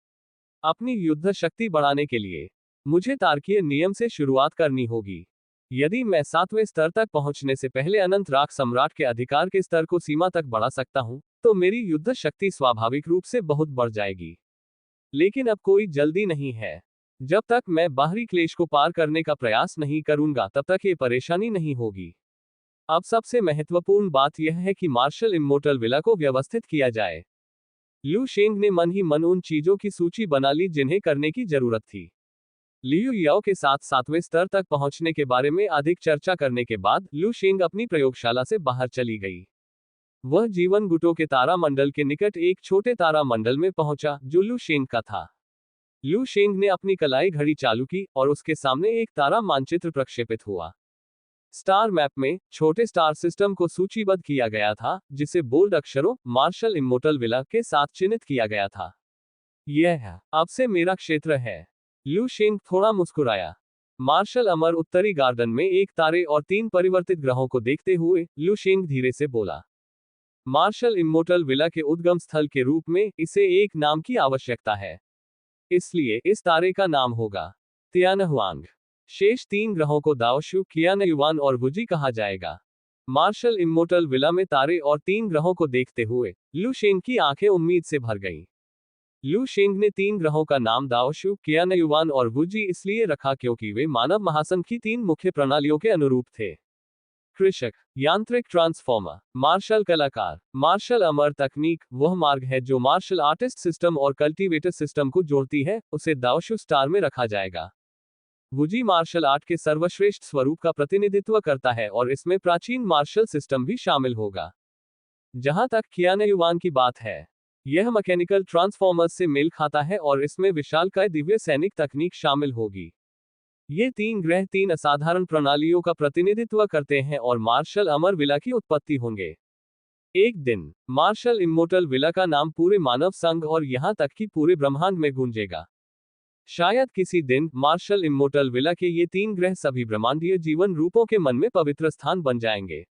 अपनी युद्ध शक्ति बढ़ाने के लिए मुझे तार्किक नियम से शुरुआत करनी होगी। यदि मैं 7वें स्तर तक पहुंचने से पहले अनंत राख सम्राट के अधिकार के स्तर को सीमा तक बढ़ा सकता हूं, तो मेरी युद्ध शक्ति स्वाभाविक रूप से बहुत बढ़ जाएगी। लेकिन अब कोई जल्दी नहीं है। जब तक मैं बाहरी क्लेश को पार करने का प्रयास नहीं करूंगा तब तक ये परेशानी नहीं होगी। अब सबसे महत्वपूर्ण बात यह है कि मार्शल इम्मोर्टल विला को व्यवस्थित किया जाए। लू शेंग ने मन ही मन उन चीजों की सूची बना ली जिन्हें करने की जरूरत थी। लियू याओ के साथ 7वें स्तर तक पहुंचने के बारे में अधिक चर्चा करने के बाद लू शेंग अपनी प्रयोगशाला से बाहर चली गई। वह जीवन गुटों के तारा मंडल के निकट एक छोटे तारा मंडल में पहुंचा जो लू शेंग का था। लू शेंग ने अपनी कलाई घड़ी चालू की और उसके सामने एक तारा मानचित्र प्रक्षेपित हुआ। स्टार मैप में छोटे स्टार सिस्टम को सूचीबद्ध किया गया था, जिसे बोल्ड अक्षरों मार्शल इम्मोर्टल विला के साथ चिन्हित किया गया था। यह अब से मेरा क्षेत्र है। लू शेंग थोड़ा मुस्कुराया। मार्शल अमर उत्तरी गार्डन में एक तारे और 3 परिवर्तित ग्रहों को देखते हुए लू शेंग धीरे से बोला। मार्शल इम्मोर्टल विला के उद्गम स्थल के रूप में इसे एक नाम की आवश्यकता है। इसलिए इस तारे का नाम होगा तियानहुआंग। शेष 3 ग्रहों को दाओशु, कियानयुआन और वुजी कहा जाएगा। मार्शल इम्मोर्टल विला में तारे और 3 ग्रहों को देखते हुए लू शेंग की आंखें उम्मीद से भर गईं। लू शेंग ने 3 ग्रहों का नाम दाओशु, कियानयुआन और वुजी इसलिए रखा क्योंकि वे मानव महासंघ की 3 मुख्य प्रणालियों के अनुरूप थे। कृषक, यांत्रिक ट्रांसफॉर्मर, मार्शल कलाकार। मार्शल अमर तकनीक वह मार्ग है जो मार्शल आर्टिस्ट सिस्टम और कल्टीवेटर सिस्टम को जोड़ती है, उसे दाओशु स्टार में रखा जाएगा। वुजी मार्शल आर्ट के सर्वश्रेष्ठ स्वरूप का प्रतिनिधित्व करता है और इसमें प्राचीन मार्शल सिस्टम भी शामिल होगा। जहां तक कियानयुआन की बात है, यह मैकेनिकल ट्रांसफॉर्मर्स से मेल खाता है और इसमें विशालकाय दिव्य सैनिक तकनीक शामिल होगी। ये 3 ग्रह 3 असाधारण प्रणालियों का प्रतिनिधित्व करते हैं और मार्शल अमर विला की उत्पत्ति होंगे। एक दिन मार्शल इम्मोर्टल विला का नाम पूरे मानव संघ और यहां तक कि पूरे ब्रह्मांड में गूंजेगा। शायद किसी दिन मार्शल इम्मोर्टल विला के ये 3 ग्रह सभी ब्रह्मांडीय जीवन रूपों के मन में पवित्र स्थान बन जाएंगे।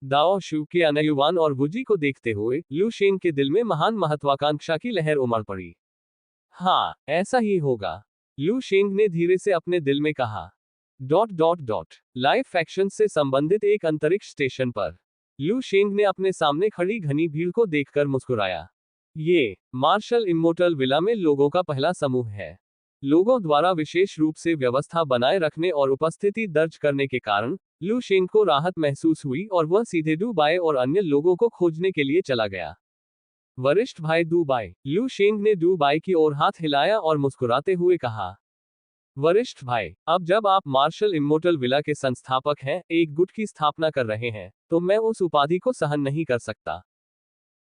दाओशु, कियानयुआन और वुजी को देखते हुए लू शेंग के दिल में महान महत्वाकांक्षा की लहर उमड़ पड़ी। हाँ, ऐसा ही होगा, लू शेंग ने धीरे से अपने दिल में कहा। लाइफ एक्शन से संबंधित एक अंतरिक्ष स्टेशन पर लू शेंग ने अपने सामने खड़ी घनी भीड़ को देखकर मुस्कुराया। ये मार्शल इम्मोर्टल विला में लोगों का पहला समूह है। लोगों द्वारा विशेष रूप से व्यवस्था बनाए रखने और उपस्थिति दर्ज करने के कारण लू शेंग को राहत महसूस हुई और वह सीधे डू बाय और अन्य लोगों को खोजने के लिए चला गया। वरिष्ठ भाई डू बाय। लू शेंग ने डू बाय की ओर हाथ हिलाया और मुस्कुराते हुए कहा, वरिष्ठ भाई, अब जब आप मार्शल इम्मोर्टल विला के संस्थापक हैं, एक गुट की स्थापना कर रहे हैं, तो मैं उस उपाधि को सहन नहीं कर सकता।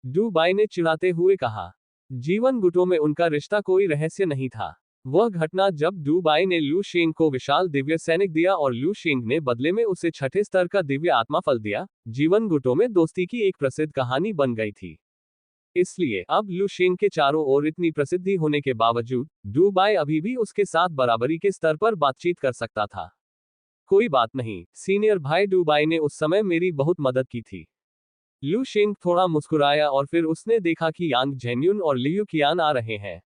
डू बाय ने चिढ़ाते हुए कहा। जीवन गुटों में उनका रिश्ता कोई रहस्य नहीं था। वह घटना जब डू बाय ने लू शेंग को विशाल दिव्य सैनिक दिया और लू शेंग ने बदले में उसे 6ठे स्तर का दिव्य आत्मा फल दिया, जीवन गुटों में दोस्ती की एक प्रसिद्ध कहानी बन गई थी। इसलिए अब लू शेंग के चारों ओर इतनी प्रसिद्धि होने के बावजूद डू बाय अभी भी उसके साथ बराबरी के स्तर पर बातचीत कर सकता था। कोई बात नहीं, सीनियर भाई डू बाय ने उस समय मेरी बहुत मदद की थी। लू शेंग थोड़ा मुस्कुराया और फिर उसने देखा कि यांग झेन्युन और लियू कियान आ रहे हैं।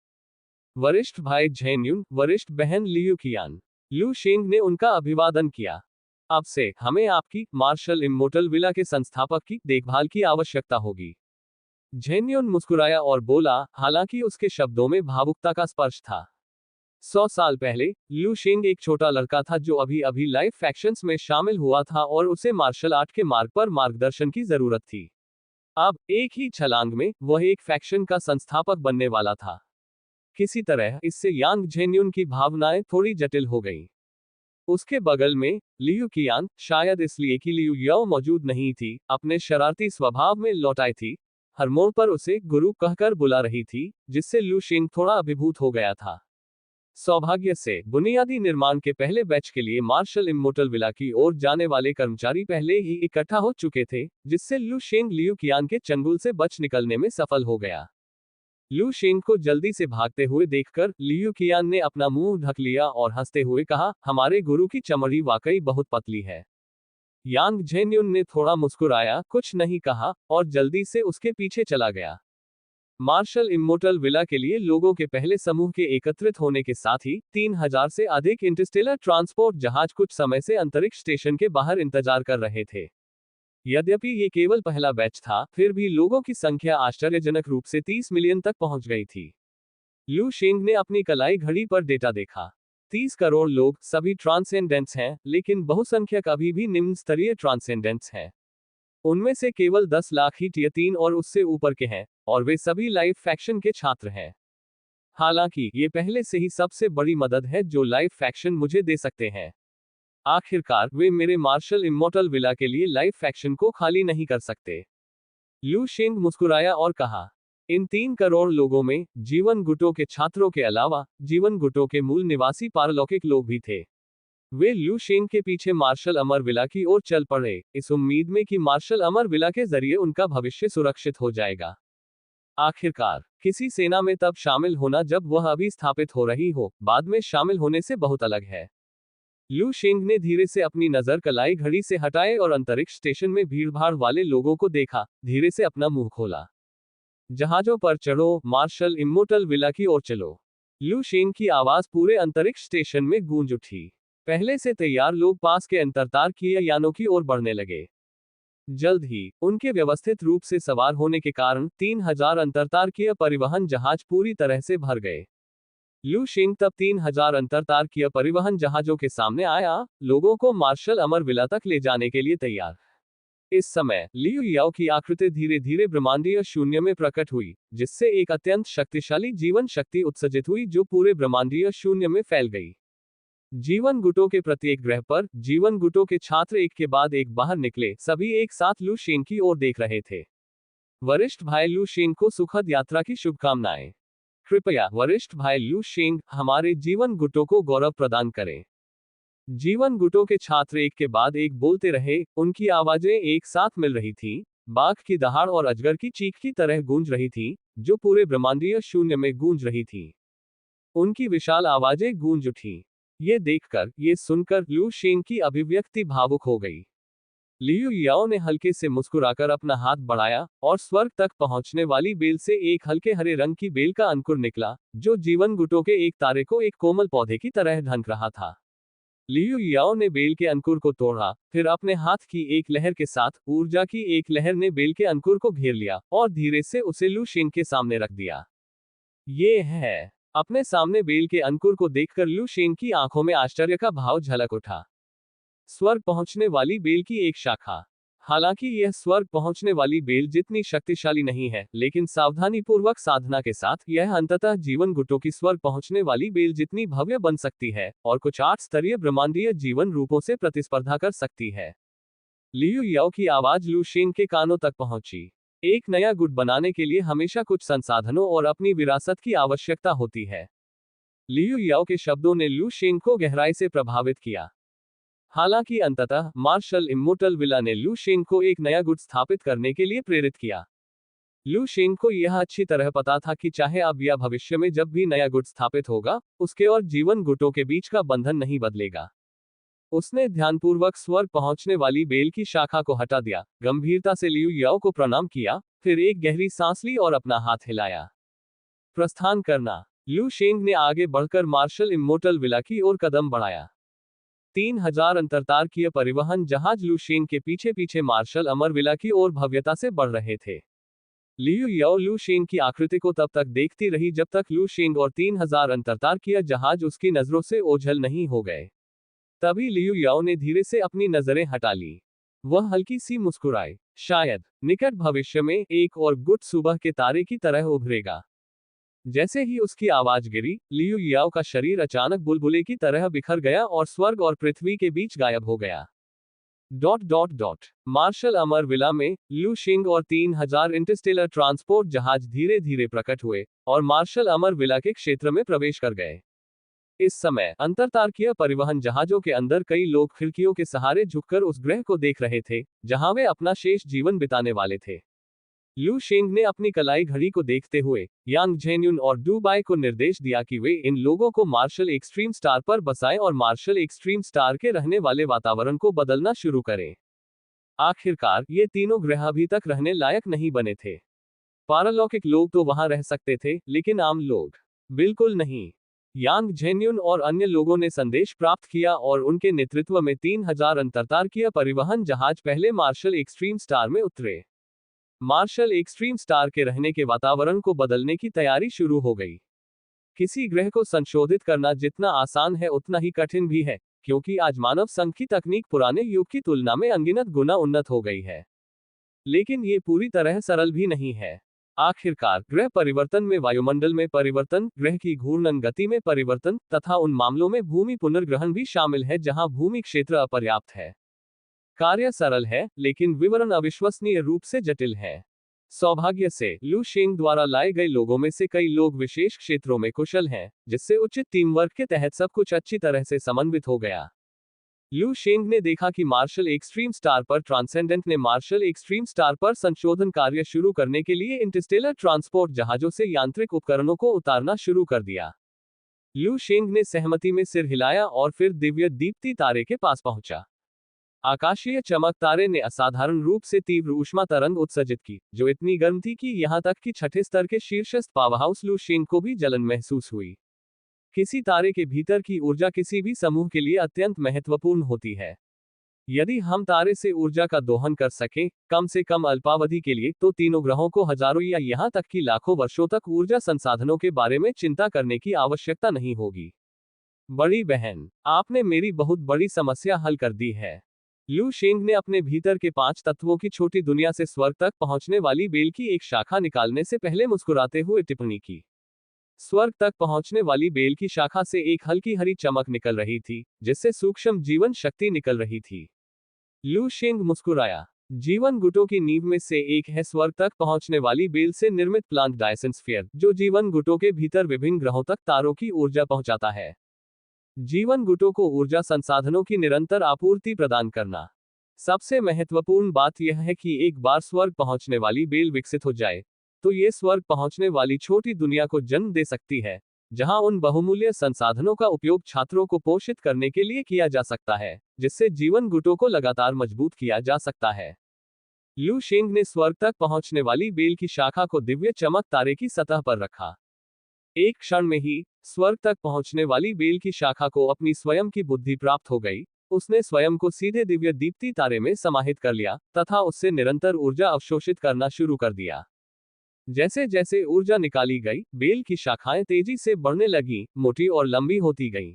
वरिष्ठ भाई झेन्युन, वरिष्ठ बहन लियू कियान। लू शेंग ने उनका अभिवादन किया। अब से हमें आपकी, मार्शल इम्मोर्टल विला के संस्थापक की देखभाल की आवश्यकता होगी। झेन्योन मुस्कुराया और बोला, हालांकि उसके शब्दों में भावुकता का स्पर्श था। 100 साल पहले लू शिंग एक छोटा लड़का था जो अभी अभी लाइव फैक्शंस में शामिल हुआ था और उसे मार्शल आर्ट के मार्ग पर मार्गदर्शन की जरूरत थी। अब एक ही छलांग में वह एक फैक्शन का संस्थापक बनने वाला था। किसी तरह इससे यांग झेन्युन की भावनाएं थोड़ी जटिल हो गईं। उसके बगल में लियू कियान, शायद इसलिए कि लियू याओ मौजूद नहीं थी, अपने शरारती स्वभाव में लौट आई थी। हर मोड़ पर उसे गुरु कहकर बुला रही थी, जिससे लू शिंग थोड़ा अभिभूत हो गया था। सौभाग्य से बुनियादी निर्माण के पहले बैच के लिए मार्शल इमोर्टल विला की ओर जाने वाले कर्मचारी पहले ही इकट्ठा हो चुके थे, जिससे लू शेंग लियू कियान के चंगुल से बच निकलने में सफल हो गया। लू शेंग को जल्दी से भागते हुए देखकर लियू कियान ने अपना मुंह ढक लिया और हंसते हुए कहा, हमारे गुरु की चमड़ी वाकई बहुत पतली है। यांग झेन्युन ने थोड़ा मुस्कुराया, कुछ नहीं कहा और जल्दी से उसके पीछे चला गया। मार्शल इमोर्टल विला के लिए लोगों के पहले समूह के एकत्रित होने के साथ ही 3000 से अधिक इंटरस्टेलर ट्रांसपोर्ट जहाज कुछ समय से अंतरिक्ष स्टेशन के बाहर इंतजार कर रहे थे। यद्यपि ये केवल पहला बैच था, फिर भी लोगों की संख्या आश्चर्यजनक रूप से 30 मिलियन तक पहुंच गई थी। लू शेंग ने अपनी कलाई घड़ी पर डेटा देखा। 30 करोड़ लोग, सभी ट्रांसेंडेंट्स हैं, लेकिन बहुसंख्यक अभी भी निम्न स्तरीय ट्रांसेंडेंट्स हैं। उनमें से केवल 10 लाख ही टियर 3 और उससे ऊपर के हैं, और वे सभी लाइव फैक्शन के छात्र हैं। हालांकि ये पहले से ही सबसे बड़ी मदद है जो लाइव फैक्शन मुझे दे सकते हैं। आखिरकार वे मेरे मार्शल इमोर्टल विला के लिए लाइव फैक्शन को खाली नहीं कर सकते। लू शेंग मुस्कुराया और कहा, इन 3 करोड़ लोगों में जीवन गुटों के छात्रों के अलावा जीवन गुटों के मूल निवासी पारलौकिक लोग भी थे। वे लू शेंग के पीछे मार्शल अमर विला की ओर चल पड़े, इस उम्मीद में कि मार्शल अमर विला के जरिए उनका भविष्य सुरक्षित हो जाएगा। आखिरकार किसी सेना में तब शामिल होना जब वह अभी स्थापित हो रही हो, बाद में शामिल होने से बहुत अलग है। लू शेंग ने धीरे से अपनी नजर कलाई घड़ी से हटाए और अंतरिक्ष स्टेशन में भीड़भाड़ वाले लोगों को देखा, धीरे से अपना मुंह खोला। जहाजों पर चढ़ो, मार्शल इमोर्टल विला की ओर चलो। लू शेंग की आवाज पूरे अंतरिक्ष स्टेशन में गूंज उठी। पहले से तैयार लोग पास के अंतरतारकीय यानों की ओर बढ़ने लगे। जल्द ही उनके व्यवस्थित रूप से सवार होने के कारण 3000 अंतरतारकीय परिवहन जहाज पूरी तरह से भर गए। लू शेंग तब 3000 अंतरतारकीय परिवहन जहाजों के सामने आया, लोगों को मार्शल अमर विला तक ले जाने के लिए तैयार। इस समय लियू याओ की आकृति धीरे धीरे ब्रह्मांडीय शून्य में प्रकट हुई, जिससे एक अत्यंत शक्तिशाली जीवन शक्ति उत्सर्जित हुई जो पूरे ब्रह्मांडीय शून्य में फैल गई। जीवन गुटों के प्रत्येक ग्रह पर जीवन गुटों के छात्र एक के बाद एक बाहर निकले, सभी एक साथ लू शेंग की ओर देख रहे थे। वरिष्ठ भाई लू शेंग को सुखद यात्रा की शुभकामनाएं। कृपया वरिष्ठ भाई लू शेंग हमारे जीवन गुटों को गौरव प्रदान करें। जीवन गुटों के छात्र एक के बाद एक बोलते रहे, उनकी आवाजें एक साथ मिल रही थीं, बाघ की दहाड़ और अजगर की चीख की तरह गूंज रही थीं, जो पूरे ब्रह्मांडीय शून्य में गूंज रही थीं। उनकी विशाल आवाजें गूंज उठी। ये देखकर, ये सुनकर लू शेंग की अभिव्यक्ति भावुक हो गई। लियू याओ ने हल्के से मुस्कुराकर अपना हाथ बढ़ाया और स्वर्ग तक पहुंचने वाली बेल से एक हल्के हरे रंग की बेल का अंकुर निकला, जो जीवन गुटों के एक तारे को एक कोमल पौधे की तरह ढंक रहा था। लियू याओ ने बेल के अंकुर को तोड़ा, फिर अपने हाथ की एक लहर के साथ ऊर्जा की एक लहर ने बेल के अंकुर को घेर लिया और धीरे से उसे लू शेंग के सामने रख दिया। ये है। अपने सामने बेल के अंकुर को देखकर लू शेंग की आंखों में आश्चर्य का भाव झलक उठा। स्वर्ग पहुंचने वाली बेल की एक शाखा। हालांकि यह स्वर्ग पहुंचने वाली बेल जितनी शक्तिशाली नहीं है, लेकिन सावधानीपूर्वक साधना के साथ यह अंततः जीवन गुटों की स्वर्ग पहुंचने वाली बेल जितनी भव्य बन सकती है और कुछ 8 स्तरीय ब्रह्मांडीय जीवन रूपों से प्रतिस्पर्धा कर सकती है। लियू याओ की आवाज लू शेंग के कानों तक पहुंची। एक नया गुट बनाने के लिए हमेशा कुछ संसाधनों और अपनी विरासत की आवश्यकता होती है। लियू याओ के शब्दों ने लू शेंग को गहराई से प्रभावित किया। हालांकि अंततः मार्शल इमोर्टल विला ने लू शेंग को एक नया गुट स्थापित करने के लिए प्रेरित किया। लू शेंग को यह अच्छी तरह पता था कि चाहे अब या भविष्य में जब भी नया गुट स्थापित होगा, उसके और जीवन गुटों के बीच का बंधन नहीं बदलेगा। उसने ध्यानपूर्वक स्वर्ग पहुंचने वाली बेल की शाखा को हटा दिया, गंभीरता से लियू याओ को प्रणाम किया, फिर एक गहरी सांस ली और अपना हाथ हिलाया। प्रस्थान करना। लू शेंग ने आगे बढ़कर मार्शल इमोर्टल विला की ओर कदम बढ़ाया। 3000 अंतरतारकीय परिवहन जहाज लू शेंग के पीछे पीछे मार्शल अमर विला की ओर भव्यता से बढ़ रहे थे। लियू याओ लू शेंग की आकृति को तब तक देखती रही जब तक लू शेंग और 3000 अंतरतारकीय जहाज उसकी नजरों से ओझल नहीं हो गए। तभी लियू याओ ने धीरे से अपनी नजरें हटा ली। वह हल्की सी मुस्कुराए। शायद निकट भविष्य में एक और गुट सुबह के तारे की तरह उभरेगा। जैसे ही उसकी आवाज गिरी, लियू याओ का शरीर अचानक बुलबुले की तरह बिखर गया और स्वर्ग और पृथ्वी के बीच गायब हो गया। मार्शल अमर विला में लू शिंग और 3000 इंटरस्टेलर ट्रांसपोर्ट जहाज धीरे धीरे प्रकट हुए और मार्शल अमर विला के क्षेत्र में प्रवेश कर गए। इस समय अंतरतारकीय परिवहन जहाजों के अंदर कई लोग खिड़कियों के सहारे झुककर उस ग्रह को देख रहे थे जहां वे अपना शेष जीवन बिताने वाले थे। लू शेंग ने अपनी कलाई घड़ी को देखते हुए यांग झेन्युन और डू बाई को निर्देश दिया कि वे इन लोगों को मार्शल एक्सट्रीम स्टार पर बसाएं और मार्शल एक्सट्रीम स्टार के रहने वाले वातावरण को बदलना शुरू करें। आखिरकार ये तीनों ग्रह अभी तक रहने लायक नहीं बने थे। पारलौकिक लोग तो वहां रह सकते थे, लेकिन आम लोग बिल्कुल नहीं। यांग झेन्युन और अन्य लोगों ने संदेश प्राप्त किया और उनके नेतृत्व में 3000 अंतरतारकीय परिवहन जहाज पहले मार्शल एक्सट्रीम स्टार में उतरे। मार्शल एक्सट्रीम स्टार के रहने के वातावरण को बदलने की तैयारी शुरू हो गई। किसी ग्रह को संशोधित करना जितना आसान है उतना ही कठिन भी है, क्योंकि आज मानव संघ की तकनीक पुराने युग की तुलना में अनगिनत गुना उन्नत हो गई है। लेकिन ये पूरी तरह सरल भी नहीं है। आखिरकार ग्रह परिवर्तन में वायुमंडल में परिवर्तन, ग्रह की घूर्णन गति में परिवर्तन तथा उन मामलों में भूमि पुनर्ग्रहण भी शामिल है जहां भूमि क्षेत्र अपर्याप्त है। कार्य सरल है, लेकिन विवरण अविश्वसनीय रूप से जटिल है। सौभाग्य से लू शेंग द्वारा लाए गए लोगों में से कई लोग विशेष क्षेत्रों में कुशल हैं, जिससे उचित टीम वर्क के तहत सब कुछ अच्छी तरह से समन्वित हो गया। लू शेंग ने देखा कि मार्शल एक्सट्रीम स्टार पर ट्रांसेंडेंट ने मार्शल एक्सट्रीम स्टार पर संशोधन कार्य शुरू करने के लिए इंटरस्टेलर ट्रांसपोर्ट जहाजों से यांत्रिक उपकरणों को उतारना शुरू कर दिया। लू शेंग ने सहमति में सिर हिलाया और फिर दिव्य दीप्ति तारे के पास पहुंचा। आकाशीय चमक तारे ने असाधारण रूप से तीव्र ऊष्मा तरंग उत्सर्जित की, जो इतनी गर्म थी कि यहां तक कि छठे स्तर के शीर्षस्थ पावरहाउस लू शेंग को भी जलन महसूस हुई। किसी तारे के भीतर की ऊर्जा किसी भी समूह के लिए अत्यंत महत्वपूर्ण होती है। यदि हम तारे से ऊर्जा का दोहन कर सकें, कम से कम अल्पावधि के लिए, तो तीनों ग्रहों को हजारों या यहां तक कि लाखों वर्षों तक ऊर्जा संसाधनों के बारे में चिंता करने की आवश्यकता नहीं होगी। बड़ी बहन, आपने मेरी बहुत बड़ी समस्या हल कर दी है। लू शेंग ने अपने भीतर के 5 तत्वों की छोटी दुनिया से स्वर्ग तक पहुंचने वाली बेल की एक शाखा निकालने से पहले मुस्कुराते हुए टिप्पणी की। स्वर्ग तक पहुंचने वाली बेल की शाखा से एक हल्की हरी चमक निकल रही थी, जिससे सूक्ष्म जीवन शक्ति निकल रही थी। लू शेंग मुस्कुराया। जीवन गुटों की नींव में से एक है स्वर्ग तक पहुंचने वाली बेल से निर्मित प्लांट डायसन स्फीयर, जो जीवन गुटों के भीतर विभिन्न ग्रहों तक तारों की ऊर्जा पहुंचाता है। जीवन गुटों को ऊर्जा संसाधनों की निरंतर आपूर्ति प्रदान करना। सबसे महत्वपूर्ण बात यह है कि एक बार स्वर्ग पहुंचने वाली बेल विकसित हो जाए, तो ये स्वर्ग पहुंचने वाली छोटी दुनिया को जन्म दे सकती है, जहां उन बहुमूल्य संसाधनों का उपयोग छात्रों को पोषित करने के लिए किया जा सकता है, जिससे जीवन गुटों को लगातार मजबूत किया जा सकता है। लू शेंग ने स्वर्ग तक पहुंचने वाली बेल की शाखा को दिव्य चमक तारे की सतह पर रखा। एक क्षण में ही स्वर्ग तक पहुंचने वाली बेल की शाखा को अपनी स्वयं की बुद्धि प्राप्त हो गई। उसने स्वयं को सीधे दिव्य दीप्ति तारे में समाहित कर लिया तथा उससे निरंतर ऊर्जा अवशोषित करना शुरू कर दिया। जैसे जैसे ऊर्जा निकाली गई, बेल की शाखाएं तेजी से बढ़ने लगी, मोटी और लंबी होती गईं।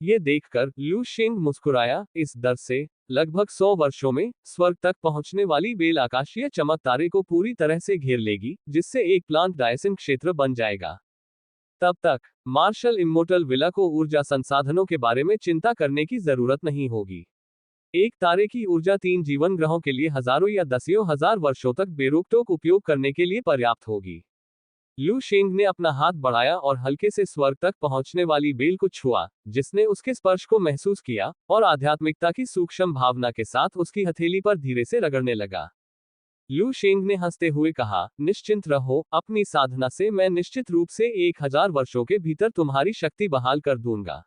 ये देखकर लू शेंग मुस्कुराया। इस दर से लगभग 100 वर्षों में स्वर्ग तक पहुंचने वाली बेल आकाशीय चमक तारे को पूरी तरह से घेर लेगी, जिससे एक प्लांट डायसन क्षेत्र बन जाएगा। तब तक मार्शल इम्मोर्टल विला को ऊर्जा संसाधनों के बारे में चिंता करने की जरूरत नहीं होगी। एक तारे की ऊर्जा 3 जीवन ग्रहों के लिए हजारों या दसियों हजार वर्षों तक बेरोकटोक उपयोग करने के लिए पर्याप्त होगी। लू शेंग ने अपना हाथ बढ़ाया और हल्के से स्वर्ग तक पहुंचने वाली बेल को छुआ, जिसने उसके स्पर्श को महसूस किया और आध्यात्मिकता की सूक्ष्म भावना के साथ उसकी हथेली पर धीरे से रगड़ने लगा। लू शेंग ने हंसते हुए कहा, निश्चिंत रहो, अपनी साधना से मैं निश्चित रूप से 1000 वर्षों के भीतर तुम्हारी शक्ति बहाल कर दूंगा।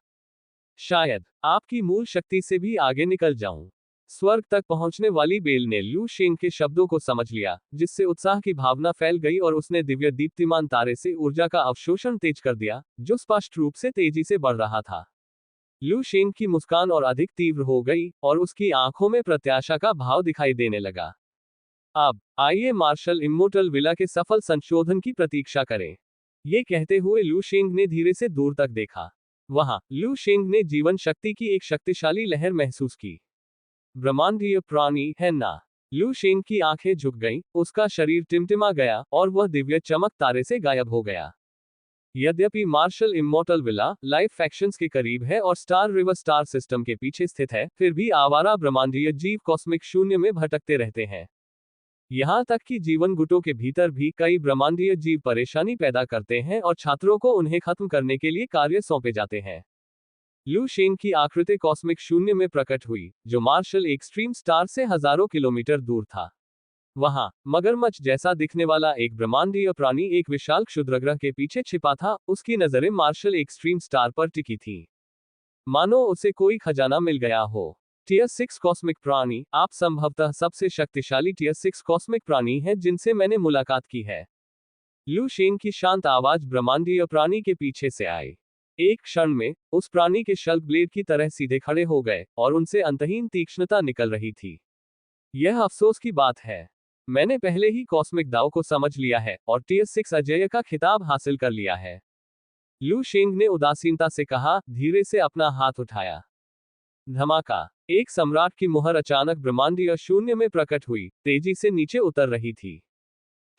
शायद आपकी मूल शक्ति से भी आगे निकल जाऊं। स्वर्ग तक पहुंचने वाली बेल ने लू शेंग के शब्दों को समझ लिया, जिससे उत्साह की भावना फैल गई और उसने दिव्य दीप्तिमान तारे से ऊर्जा का अवशोषण तेज कर दिया, जो स्पष्ट रूप से तेजी से बढ़ रहा था। लू शेंग की मुस्कान और अधिक तीव्र हो गई और उसकी आंखों में प्रत्याशा का भाव दिखाई देने लगा। अब आइए मार्शल इम्मोर्टल विला के सफल संशोधन की प्रतीक्षा करें। ये कहते हुए लू शेंग ने धीरे से दूर तक देखा। वहां लू शेंग ने जीवन शक्ति की एक शक्तिशाली लहर महसूस की। ब्रह्मांडीय प्राणी है ना। लू शेंग की आंखें झुक गईं, उसका शरीर टिमटिमा गया और वह दिव्य चमक तारे से गायब हो गया। यद्यपि martial immortal villa life factions के करीब है और स्टार रिवर स्टार सिस्टम के पीछे स्थित है, फिर भी आवारा ब्रह्मांडीय जीव कॉस्मिक शून्य में भटकते रहते हैं। यहाँ तक कि जीवन गुटों के भीतर भी कई ब्रह्मांडीय जीव परेशानी पैदा करते हैं और छात्रों को उन्हें खत्म करने के लिए कार्य सौंपे जाते हैं। लू शेंग की आकृति कॉस्मिक शून्य में प्रकट हुई, जो मार्शल एक्सट्रीम स्टार से हजारों किलोमीटर दूर था। वहां मगरमच्छ जैसा दिखने वाला एक ब्रह्मांडीय प्राणी एक विशाल क्षुद्रग्रह के पीछे छिपा था। उसकी नजरें मार्शल एक्सट्रीम स्टार पर टिकी थी, मानो उसे कोई खजाना मिल गया हो। टियर 6 कॉस्मिक प्राणी, आप संभवतः सबसे शक्तिशाली टियर 6 कॉस्मिक प्राणी हैं जिनसे मैंने मुलाकात की है। लू शेंग की शांत आवाज ब्रह्मांडीय प्राणी के पीछे से आई। एक क्षण में उस प्राणी के शल्क ब्लेड की तरह सीधे खड़े हो गए और उनसे अंतहीन तीक्ष्णता निकल रही थी। यह अफसोस की बात है, मैंने पहले ही कॉस्मिक दाव को समझ लिया है और टियर 6 अजय का खिताब हासिल कर लिया है। लू शेंग ने उदासीनता से कहा, धीरे से अपना हाथ उठाया। धमाका। एक सम्राट की मुहर अचानक ब्रह्मांडीय शून्य में प्रकट हुई, तेजी से नीचे उतर रही थी।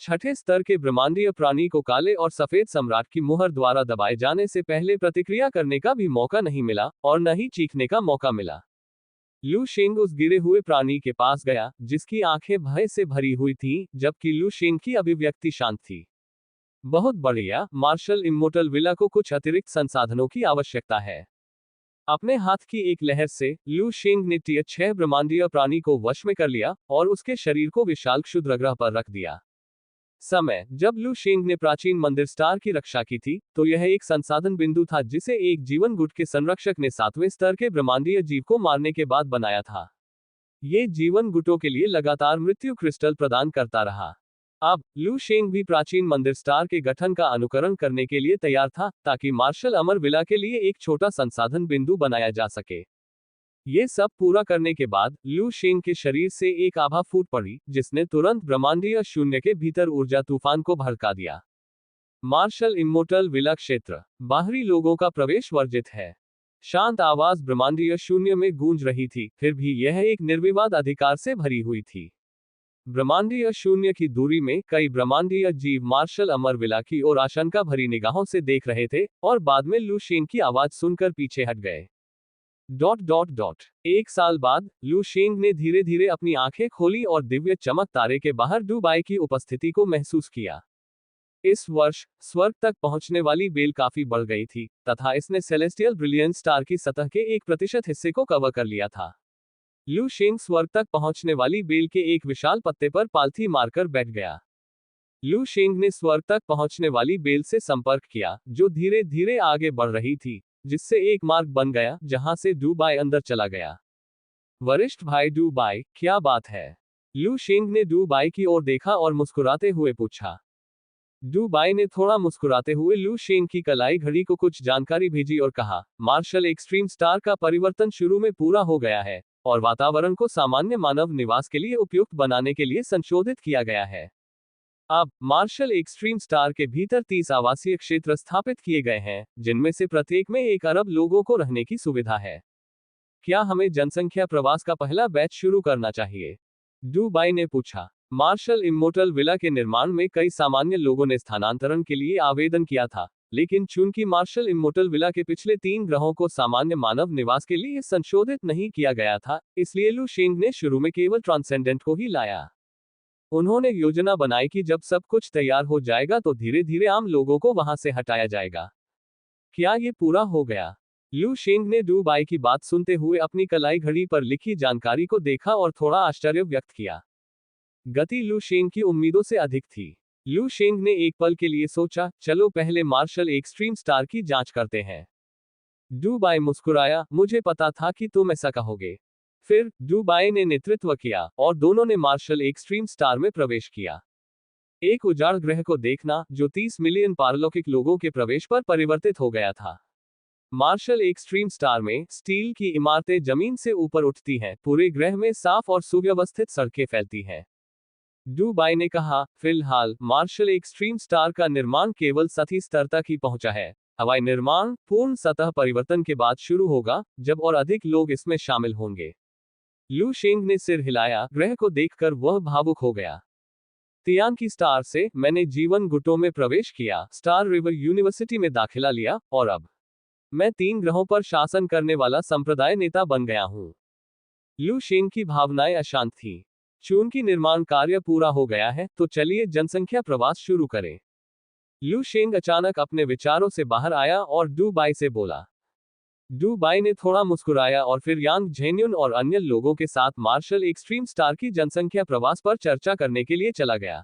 छठे स्तर के ब्रह्मांडीय प्राणी को काले और सफेद सम्राट की मुहर द्वारा दबाए जाने से पहले प्रतिक्रिया करने का भी मौका नहीं मिला और न ही चीखने का मौका मिला। लू शेंग उस गिरे हुए प्राणी के पास गया, जिसकी आंखें भय से भरी हुई थीं, जबकि लू शेंग की अभिव्यक्ति शांत थी। बहुत बढ़िया, मार्शल इम्मोर्टल विला को कुछ अतिरिक्त संसाधनों की आवश्यकता है। अपने हाथ की एक लहर से लू शेंग ने टियर 6 ब्रह्मांडीय प्राणी को वश में कर लिया और उसके शरीर को विशाल क्षुद्रग्रह पर रख दिया। समय जब लू शेंग ने प्राचीन मंदिर स्टार की रक्षा की थी, तो यह एक संसाधन बिंदु था जिसे एक जीवन गुट के संरक्षक ने 7वें स्तर के ब्रह्मांडीय जीव को मारने के बाद बनाया था। ये जीवन गुटों के लिए लगातार मृत्यु क्रिस्टल प्रदान करता रहा। अब लू शेंग भी प्राचीन मंदिर स्टार के गठन का अनुकरण करने के लिए तैयार था, ताकि मार्शल अमर विला के लिए एक छोटा संसाधन बिंदु बनाया जा सके। ये सब पूरा करने के बाद लू शेंग के शरीर से एक आभा फूट पड़ी, जिसने तुरंत ब्रह्मांडीय शून्य के भीतर ऊर्जा तूफान को भड़का दिया। मार्शल इम्मोर्टल विला क्षेत्र, बाहरी लोगों का प्रवेश वर्जित है। शांत आवाज ब्रह्मांडीय शून्य में गूंज रही थी, फिर भी यह एक निर्विवाद अधिकार से भरी हुई थी। ब्रह्मांडीय शून्य की दूरी में कई ब्रह्मांडीय जीव मार्शल अमर विला की ओर आशंका भरी निगाहों से देख रहे थे और बाद में लू शेंग की आवाज सुनकर पीछे हट गए। एक साल बाद लू शेंग ने धीरे धीरे अपनी आंखें खोली और दिव्य चमक तारे के बाहर डुबाई की उपस्थिति को महसूस किया। इस वर्ष स्वर्ग तक पहुंचने वाली बेल काफी बढ़ गई थी तथा इसने सेलेस्टियल ब्रिलियंस स्टार की सतह के 1% हिस्से को कवर कर लिया था। लू शेंग स्वर्ग तक पहुंचने वाली बेल के एक विशाल पत्ते पर पालथी मारकर बैठ गया। लू शेंग ने स्वर्ग तक पहुंचने वाली बेल से संपर्क किया, जो धीरे धीरे आगे बढ़ रही थी, जिससे एक मार्ग बन गया जहां से डू बाई अंदर चला गया। वरिष्ठ भाई डू बाई, क्या बात है? लू शेंग ने डू बाई की ओर देखा और मुस्कुराते हुए पूछा। डू बाई ने थोड़ा मुस्कुराते हुए लू शेंग की कलाई घड़ी को कुछ जानकारी भेजी और कहा, मार्शल एक्सट्रीम स्टार का परिवर्तन शुरू में पूरा हो गया है और वातावरण को सामान्य मानव निवास के लिए उपयुक्त बनाने के लिए संशोधित किया गया है। अब मार्शल एक्सट्रीम स्टार के भीतर 30 आवासीय क्षेत्र स्थापित किए गए हैं, जिनमें से प्रत्येक में 1 अरब लोगों को रहने की सुविधा है। क्या हमें जनसंख्या प्रवास का पहला बैच शुरू करना चाहिए? डू बाई ने पूछा। मार्शल इम्मोर्टल विला के निर्माण में कई सामान्य लोगों ने स्थानांतरण के लिए आवेदन किया था, लेकिन चूंकि मार्शल इम्मोर्टल विला के पिछले 3 ग्रहों को सामान्य मानव निवास के लिए संशोधित नहीं किया गया था, इसलिए लू शेंग ने शुरू में केवल ट्रांसेंडेंट को ही लाया। उन्होंने योजना बनाई कि जब सब कुछ तैयार हो जाएगा तो धीरे धीरे आम लोगों को वहां से हटाया जाएगा। क्या ये पूरा हो गया? लू शेंग ने डू बाई की बात सुनते हुए अपनी कलाई घड़ी पर लिखी जानकारी को देखा और थोड़ा आश्चर्य व्यक्त किया। गति लू शेंग की उम्मीदों से अधिक थी। लू शेंग ने एक पल के लिए सोचा, चलो पहले मार्शल एक्सट्रीम स्टार की जांच करते हैं। डू बाई मुस्कुराया, मुझे पता था कि तुम ऐसा कहोगे। फिर डू बाई ने नेतृत्व किया और दोनों ने मार्शल एक्सट्रीम स्टार में प्रवेश किया। एक उजाड़ ग्रह को देखना जो 30 मिलियन पारलौकिक लोगों के प्रवेश पर परिवर्तित हो गया था। मार्शल एक्सट्रीम स्टार में स्टील की इमारतें जमीन से ऊपर उठती हैं, पूरे ग्रह में साफ और सुव्यवस्थित सड़कें फैलती हैं। डू बाई ने कहा, फिलहाल मार्शल एक्सट्रीम स्टार का निर्माण केवल सतही स्तर तक ही पहुंचा है। हवाई निर्माण पूर्ण सतह परिवर्तन के बाद शुरू होगा, जब और अधिक लोग इसमें शामिल होंगे। लू शेंग ने सिर हिलाया, ग्रह को देखकर वह भावुक हो गया। तियान की स्टार से मैंने जीवन गुटों में प्रवेश किया, स्टार रिवर यूनिवर्सिटी में दाखिला लिया, और अब मैं 3 ग्रहों पर शासन करने वाला संप्रदाय नेता बन गया हूं। लू शेंग की भावनाएं अशांत थीं। चूंकि निर्माण कार्य पूरा हो गया है, तो चलिए जनसंख्या प्रवास शुरू करें। लू शेंग अचानक अपने विचारों से बाहर आया और डू बाई से बोला। डू बाई ने थोड़ा मुस्कुराया और फिर यांग झेन्युन और अन्य लोगों के साथ मार्शल एक्सट्रीम स्टार की जनसंख्या प्रवास पर चर्चा करने के लिए चला गया।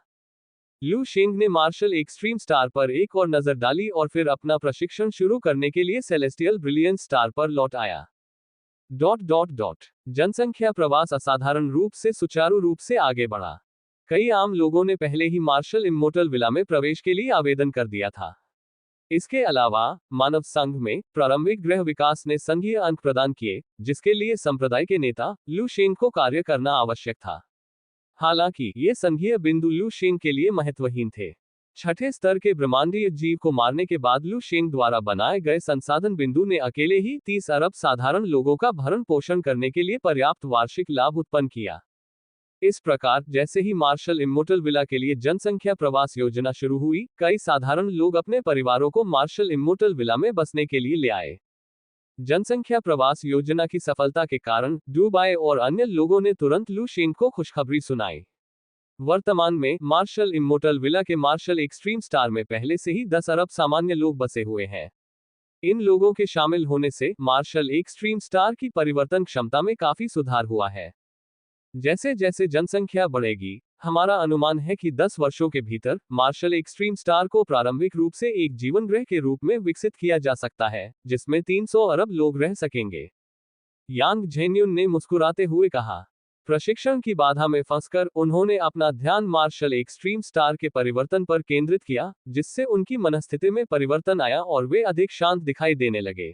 लू शेंग ने मार्शल एक्सट्रीम स्टार पर एक और नजर डाली और फिर अपना प्रशिक्षण शुरू करने के लिए सेलेस्टियल ब्रिलियंस स्टार पर लौट आया। जनसंख्या प्रवास असाधारण रूप से सुचारू रूप से आगे बढ़ा। कई आम लोगों ने पहले ही मार्शल इम्मोर्टल विला में प्रवेश के लिए आवेदन कर दिया था। इसके अलावा मानव संघ में प्रारंभिक गृह विकास ने संघीय अंक प्रदान किए, जिसके लिए संप्रदाय के नेता लू शेंग को कार्य करना आवश्यक था। हालांकि ये संघीय बिंदु लू शेंग के लिए महत्वहीन थे। छठे स्तर के ब्रह्मांडीय जीव को मारने के बाद लू शेंग द्वारा बनाए गए संसाधन बिंदु ने अकेले ही 30 अरब साधारण लोगों का भरण पोषण करने के लिए पर्याप्त वार्षिक लाभ उत्पन्न किया। इस प्रकार जैसे ही मार्शल इम्मोर्टल विला के लिए जनसंख्या प्रवास योजना शुरू हुई, कई साधारण लोग अपने परिवारों को मार्शल इम्मोर्टल विला में बसने के लिए ले आए। जनसंख्या प्रवास योजना की सफलता के कारण डू बाई और अन्य लोगों ने तुरंत लू शेंग को खुशखबरी सुनाई। वर्तमान में मार्शल इम्मोर्टल विला के मार्शल एक्सट्रीम स्टार में पहले से ही 10 अरब सामान्य लोग बसे हुए हैं। इन लोगों के शामिल होने से मार्शल एक्सट्रीम स्टार की परिवर्तन क्षमता में काफी सुधार हुआ है। जैसे जैसे जनसंख्या बढ़ेगी, हमारा अनुमान है कि 10 वर्षों के भीतर मार्शल एक्सट्रीम स्टार को प्रारंभिक रूप से एक जीवन ग्रह के रूप में विकसित किया जा सकता है, जिसमें 300 अरब लोग रह सकेंगे। यांग झेन्युन ने मुस्कुराते हुए कहा। प्रशिक्षण की बाधा में फंसकर उन्होंने अपना ध्यान मार्शल एक्सट्रीम स्टार के परिवर्तन पर केंद्रित किया, जिससे उनकी मनस्थिति में परिवर्तन आया और वे अधिक शांत दिखाई देने लगे।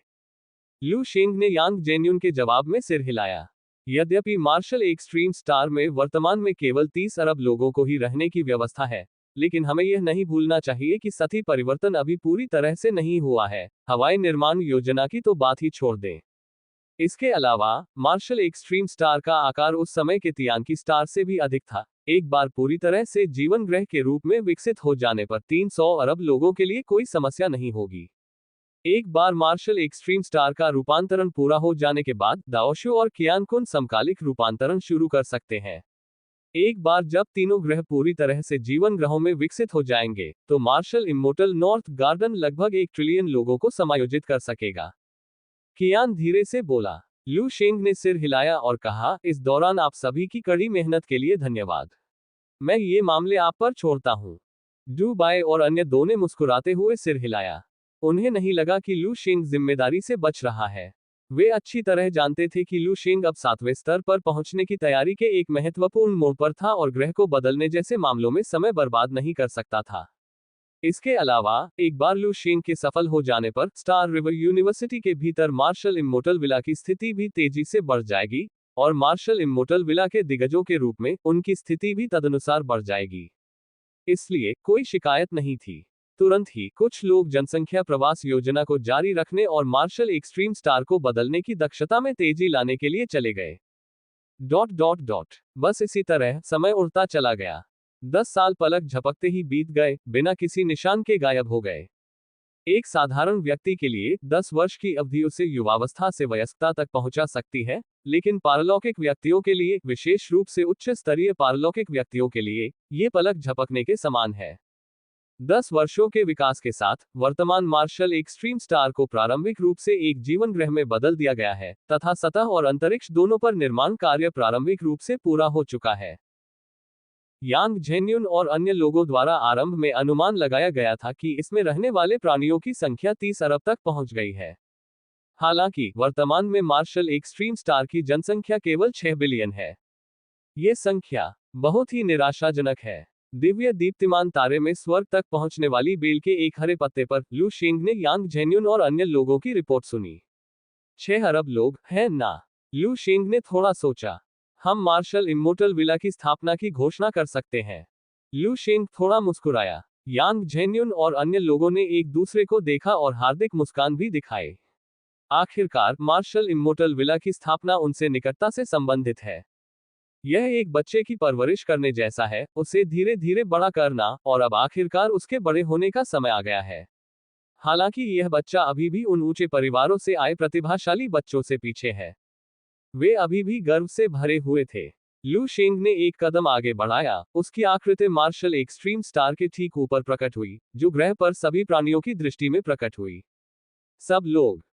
लू शेंग ने यांग जेन्युन के जवाब में सिर हिलाया। यद्यपि मार्शल एक्सट्रीम स्टार में वर्तमान में केवल 30 अरब लोगों को ही रहने की व्यवस्था है, लेकिन हमें यह नहीं भूलना चाहिए कि सतही परिवर्तन अभी पूरी तरह से नहीं हुआ है। हवाई निर्माण योजना की तो बात ही छोड़ दें। इसके अलावा मार्शल एक्सट्रीम स्टार का आकार उस समय के तियानकी स्टार से भी अधिक था। एक बार पूरी तरह से जीवन ग्रह के रूप में विकसित हो जाने पर 300 अरब लोगों के लिए कोई समस्या नहीं होगी। एक बार मार्शल एक्सट्रीम स्टार का रूपांतरण पूरा हो जाने के बाद दाओशु और कियानकुन समकालिक रूपांतरण शुरू कर सकते हैं। एक बार जब तीनों ग्रह पूरी तरह से जीवन ग्रहों में विकसित हो जाएंगे, तो मार्शल इम्मोर्टल नॉर्थ गार्डन लगभग 1 ट्रिलियन लोगों को समायोजित कर सकेगा। कियान धीरे से बोला। लू शेंग ने सिर हिलाया और कहा, इस दौरान आप सभी की कड़ी मेहनत के लिए धन्यवाद। मैं ये मामले आप पर छोड़ता हूँ। डू बाई और अन्य दो ने मुस्कुराते हुए सिर हिलाया। उन्हें नहीं लगा कि लू शेंग जिम्मेदारी से बच रहा है। वे अच्छी तरह जानते थे कि लू शेंग अब 7वें स्तर पर पहुंचने की तैयारी के एक महत्वपूर्ण मोड़ पर था और ग्रह को बदलने जैसे मामलों में समय बर्बाद नहीं कर सकता था। इसके अलावा एक बार लू शेंग के सफल हो जाने पर स्टार रिवर यूनिवर्सिटी के भीतर मार्शल इम्मोर्टल विला की स्थिति भी तेजी से बढ़ जाएगी, और मार्शल इम्मोर्टल विला के दिग्गजों के रूप में उनकी स्थिति भी तदनुसार बढ़ जाएगी। इसलिए कोई शिकायत नहीं थी। तुरंत ही कुछ लोग जनसंख्या प्रवास योजना को जारी रखने और मार्शल एक्सट्रीम स्टार को बदलने की दक्षता में तेजी लाने के लिए चले गए। बस इसी तरह समय उड़ता चला गया। 10 साल पलक झपकते ही बीत गए, बिना किसी निशान के गायब हो गए। एक साधारण व्यक्ति के लिए 10 वर्ष की अवधि उसे युवावस्था से वयस्कता तक पहुंचा सकती है, लेकिन पारलौकिक व्यक्तियों के लिए, विशेष रूप से उच्च स्तरीय पारलौकिक व्यक्तियों के लिए, ये पलक झपकने के समान है। 10 वर्षों के विकास के साथ वर्तमान मार्शल एक्सट्रीम स्टार को प्रारंभिक रूप से एक जीवन ग्रह में बदल दिया गया है, तथा सतह और अंतरिक्ष दोनों पर निर्माण कार्य प्रारंभिक रूप से पूरा हो चुका है। यांग झेन्युन और अन्य लोगों द्वारा आरंभ में अनुमान लगाया गया था कि इसमें रहने वाले प्राणियों की संख्या 30 अरब तक पहुंच गई है। हालांकि वर्तमान में मार्शल एक्सट्रीम स्टार की जनसंख्या केवल 6 बिलियन है। ये संख्या बहुत ही निराशाजनक है। दिव्य दीप्तिमान तारे में स्वर्ग तक पहुंचने वाली बेल के एक हरे पत्ते पर लू शेंग ने यांग झेन्युन और अन्य लोगों की रिपोर्ट सुनी। 6 अरब लोग हैं ना? लू शेंग ने थोड़ा सोचा। हम मार्शल इमोर्टल विला की स्थापना की घोषणा कर सकते हैं। लू शेंग थोड़ा मुस्कुराया। यांग झेन्युन और अन्य लोगों ने एक दूसरे को देखा और हार्दिक मुस्कान भी दिखाए। आखिरकार मार्शल इमोर्टल विला की स्थापना उनसे निकटता से संबंधित है। यह एक बच्चे की परवरिश करने जैसा है, उसे धीरे धीरे बड़ा करना, और अब आखिरकार उसके बड़े होने का समय आ गया है। हालांकि यह बच्चा अभी भी उन ऊंचे परिवारों से आए प्रतिभाशाली बच्चों से पीछे है। वे अभी भी गर्व से भरे हुए थे। लू शेंग ने एक कदम आगे बढ़ाया। उसकी आकृति मार्शल एक्सट्रीम स्टार के ठीक ऊपर प्रकट हुई, जो ग्रह पर सभी प्राणियों की दृष्टि में प्रकट हुई। सब लोग।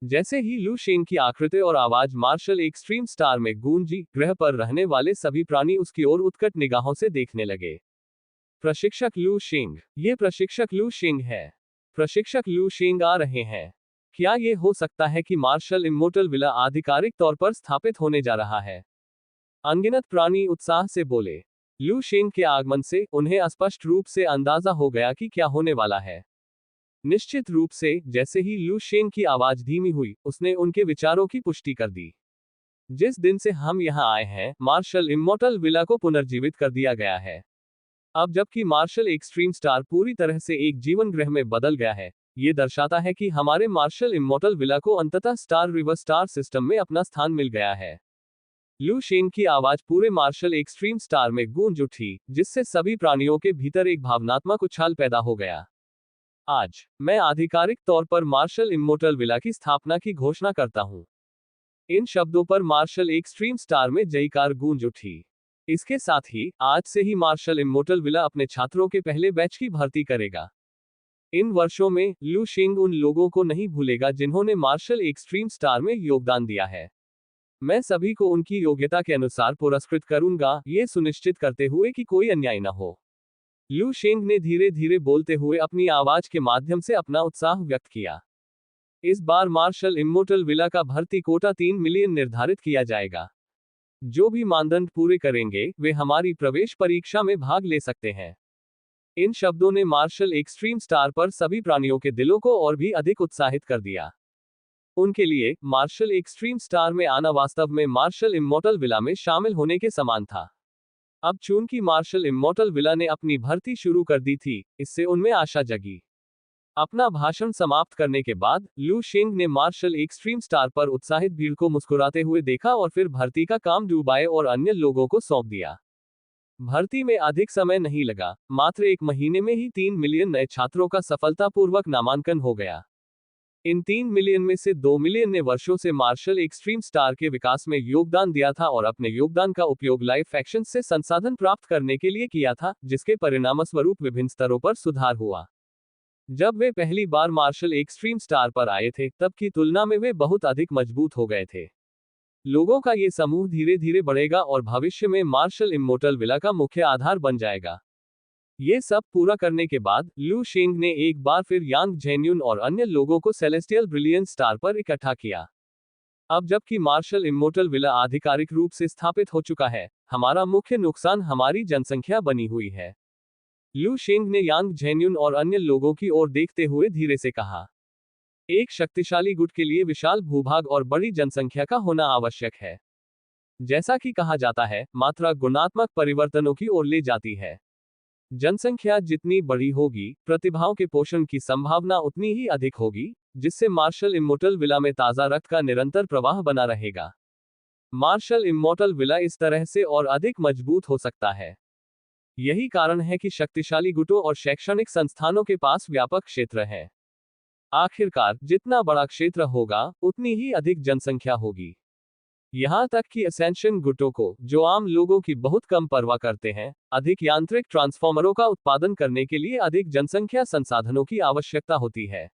जैसे ही लू शेंग की आकृति और आवाज मार्शल एक्सट्रीम स्टार में गूंजी, ग्रह पर रहने वाले सभी प्राणी उसकी ओर उत्कट निगाहों से देखने लगे। प्रशिक्षक लू शेंग। ये प्रशिक्षक लू शेंग है। प्रशिक्षक लू शेंग आ रहे हैं। क्या ये हो सकता है कि मार्शल इमोर्टल विला आधिकारिक तौर पर स्थापित होने जा रहा है? अनगिनत प्राणी उत्साह से बोले। लू शेंग के आगमन से उन्हें स्पष्ट रूप से अंदाजा हो गया कि क्या होने वाला है। निश्चित रूप से, जैसे ही लू शेंग की आवाज धीमी हुई, उसने उनके विचारों की पुष्टि कर दी। जिस दिन से हम यहां आए हैं, मार्शल इमोर्टल विला को पुनर्जीवित कर दिया गया है। अब जबकि मार्शल एक्सट्रीम स्टार पूरी तरह से एक जीवन ग्रह में बदल गया है, ये दर्शाता है कि हमारे मार्शल इमोर्टल विला को अंततः स्टार रिवर स्टार सिस्टम में अपना स्थान मिल गया है। लू शेंग की आवाज पूरे मार्शल एक्सट्रीम स्टार में गूंज उठी, जिससे सभी प्राणियों के भीतर एक भावनात्मक उछाल पैदा हो गया। आज मैं आधिकारिक तौर पर मार्शल इमोर्टल विला की स्थापना की घोषणा करता हूं। इन शब्दों पर मार्शल एक्सट्रीम स्टार में जयकार गूंज उठी। इसके साथ ही आज से ही मार्शल इमोर्टल विला अपने छात्रों के पहले बैच की भर्ती करेगा। इन वर्षों में लू शेंग उन लोगों को नहीं भूलेगा जिन्होंने मार्शल एक्सट्रीम स्टार में योगदान दिया है। मैं सभी को उनकी योग्यता के अनुसार पुरस्कृत करूंगा, ये सुनिश्चित करते हुए कि कोई अन्याय न हो। लू शेंग ने धीरे धीरे बोलते हुए अपनी आवाज के माध्यम से अपना उत्साह व्यक्त किया। इस बार मार्शल इमोर्टल विला का भर्ती कोटा 3 मिलियन निर्धारित किया जाएगा। जो भी मानदंड पूरे करेंगे, वे हमारी प्रवेश परीक्षा में भाग ले सकते हैं। इन शब्दों ने मार्शल एक्सट्रीम स्टार पर सभी प्राणियों के दिलों को और भी अधिक उत्साहित कर दिया। उनके लिए मार्शल एक्सट्रीम स्टार में आना वास्तव में मार्शल इमोर्टल विला में शामिल होने के समान था। अब चूंकि मार्शल इमोर्टल विला ने अपनी भर्ती शुरू कर दी थी, इससे उनमें आशा जगी। अपना भाषण समाप्त करने के बाद लू शेंग ने मार्शल एक्सट्रीम स्टार पर उत्साहित भीड़ को मुस्कुराते हुए देखा और फिर भर्ती का काम डूबाए और अन्य लोगों को सौंप दिया। भर्ती में अधिक समय नहीं लगा, मात्र 1 महीने में ही 3 मिलियन नए छात्रों का सफलतापूर्वक नामांकन हो गया। इन 3 मिलियन में से 2 मिलियन ने वर्षों से मार्शल एक्सट्रीम स्टार के विकास में योगदान दिया था और अपने योगदान का उपयोग लाइफ एक्शंस से संसाधन प्राप्त करने के लिए किया था, जिसके परिणामस्वरूप विभिन्न स्तरों पर सुधार हुआ। जब वे पहली बार मार्शल एक्सट्रीम स्टार पर आए थे, तब की तुलना में वे बहुत अधिक मजबूत हो गए थे। लोगों का ये समूह धीरे धीरे बढ़ेगा और भविष्य में मार्शल इमोर्टल विला का मुख्य आधार बन जाएगा। ये सब पूरा करने के बाद लू शेंग ने एक बार फिर यांग झेन्युन और अन्य लोगों को सेलेस्टियल ब्रिलियंस स्टार पर इकट्ठा किया। अब जबकि मार्शल इमोर्टल विला आधिकारिक रूप से स्थापित हो चुका है, हमारा मुख्य नुकसान हमारी जनसंख्या बनी हुई है। लू शेंग ने यांग झेन्युन और अन्य लोगों की ओर देखते हुए धीरे से कहा। एक शक्तिशाली गुट के लिए विशाल भूभाग और बड़ी जनसंख्या का होना आवश्यक है। जैसा कि कहा जाता है, मात्रा गुणात्मक परिवर्तनों की ओर ले जाती है। जनसंख्या जितनी बड़ी होगी, प्रतिभाओं के पोषण की संभावना उतनी ही अधिक होगी, जिससे मार्शल इमोर्टल विला में ताजा रक्त का निरंतर प्रवाह बना रहेगा। मार्शल इमोर्टल विला इस तरह से और अधिक मजबूत हो सकता है। यही कारण है कि शक्तिशाली गुटों और शैक्षणिक संस्थानों के पास व्यापक क्षेत्र है। आखिरकार, जितना बड़ा क्षेत्र होगा, उतनी ही अधिक जनसंख्या होगी। यहां तक कि असेंशन गुटों को, जो आम लोगों की बहुत कम परवाह करते हैं, अधिक यांत्रिक ट्रांसफॉर्मरों का उत्पादन करने के लिए अधिक जनसंख्या संसाधनों की आवश्यकता होती है।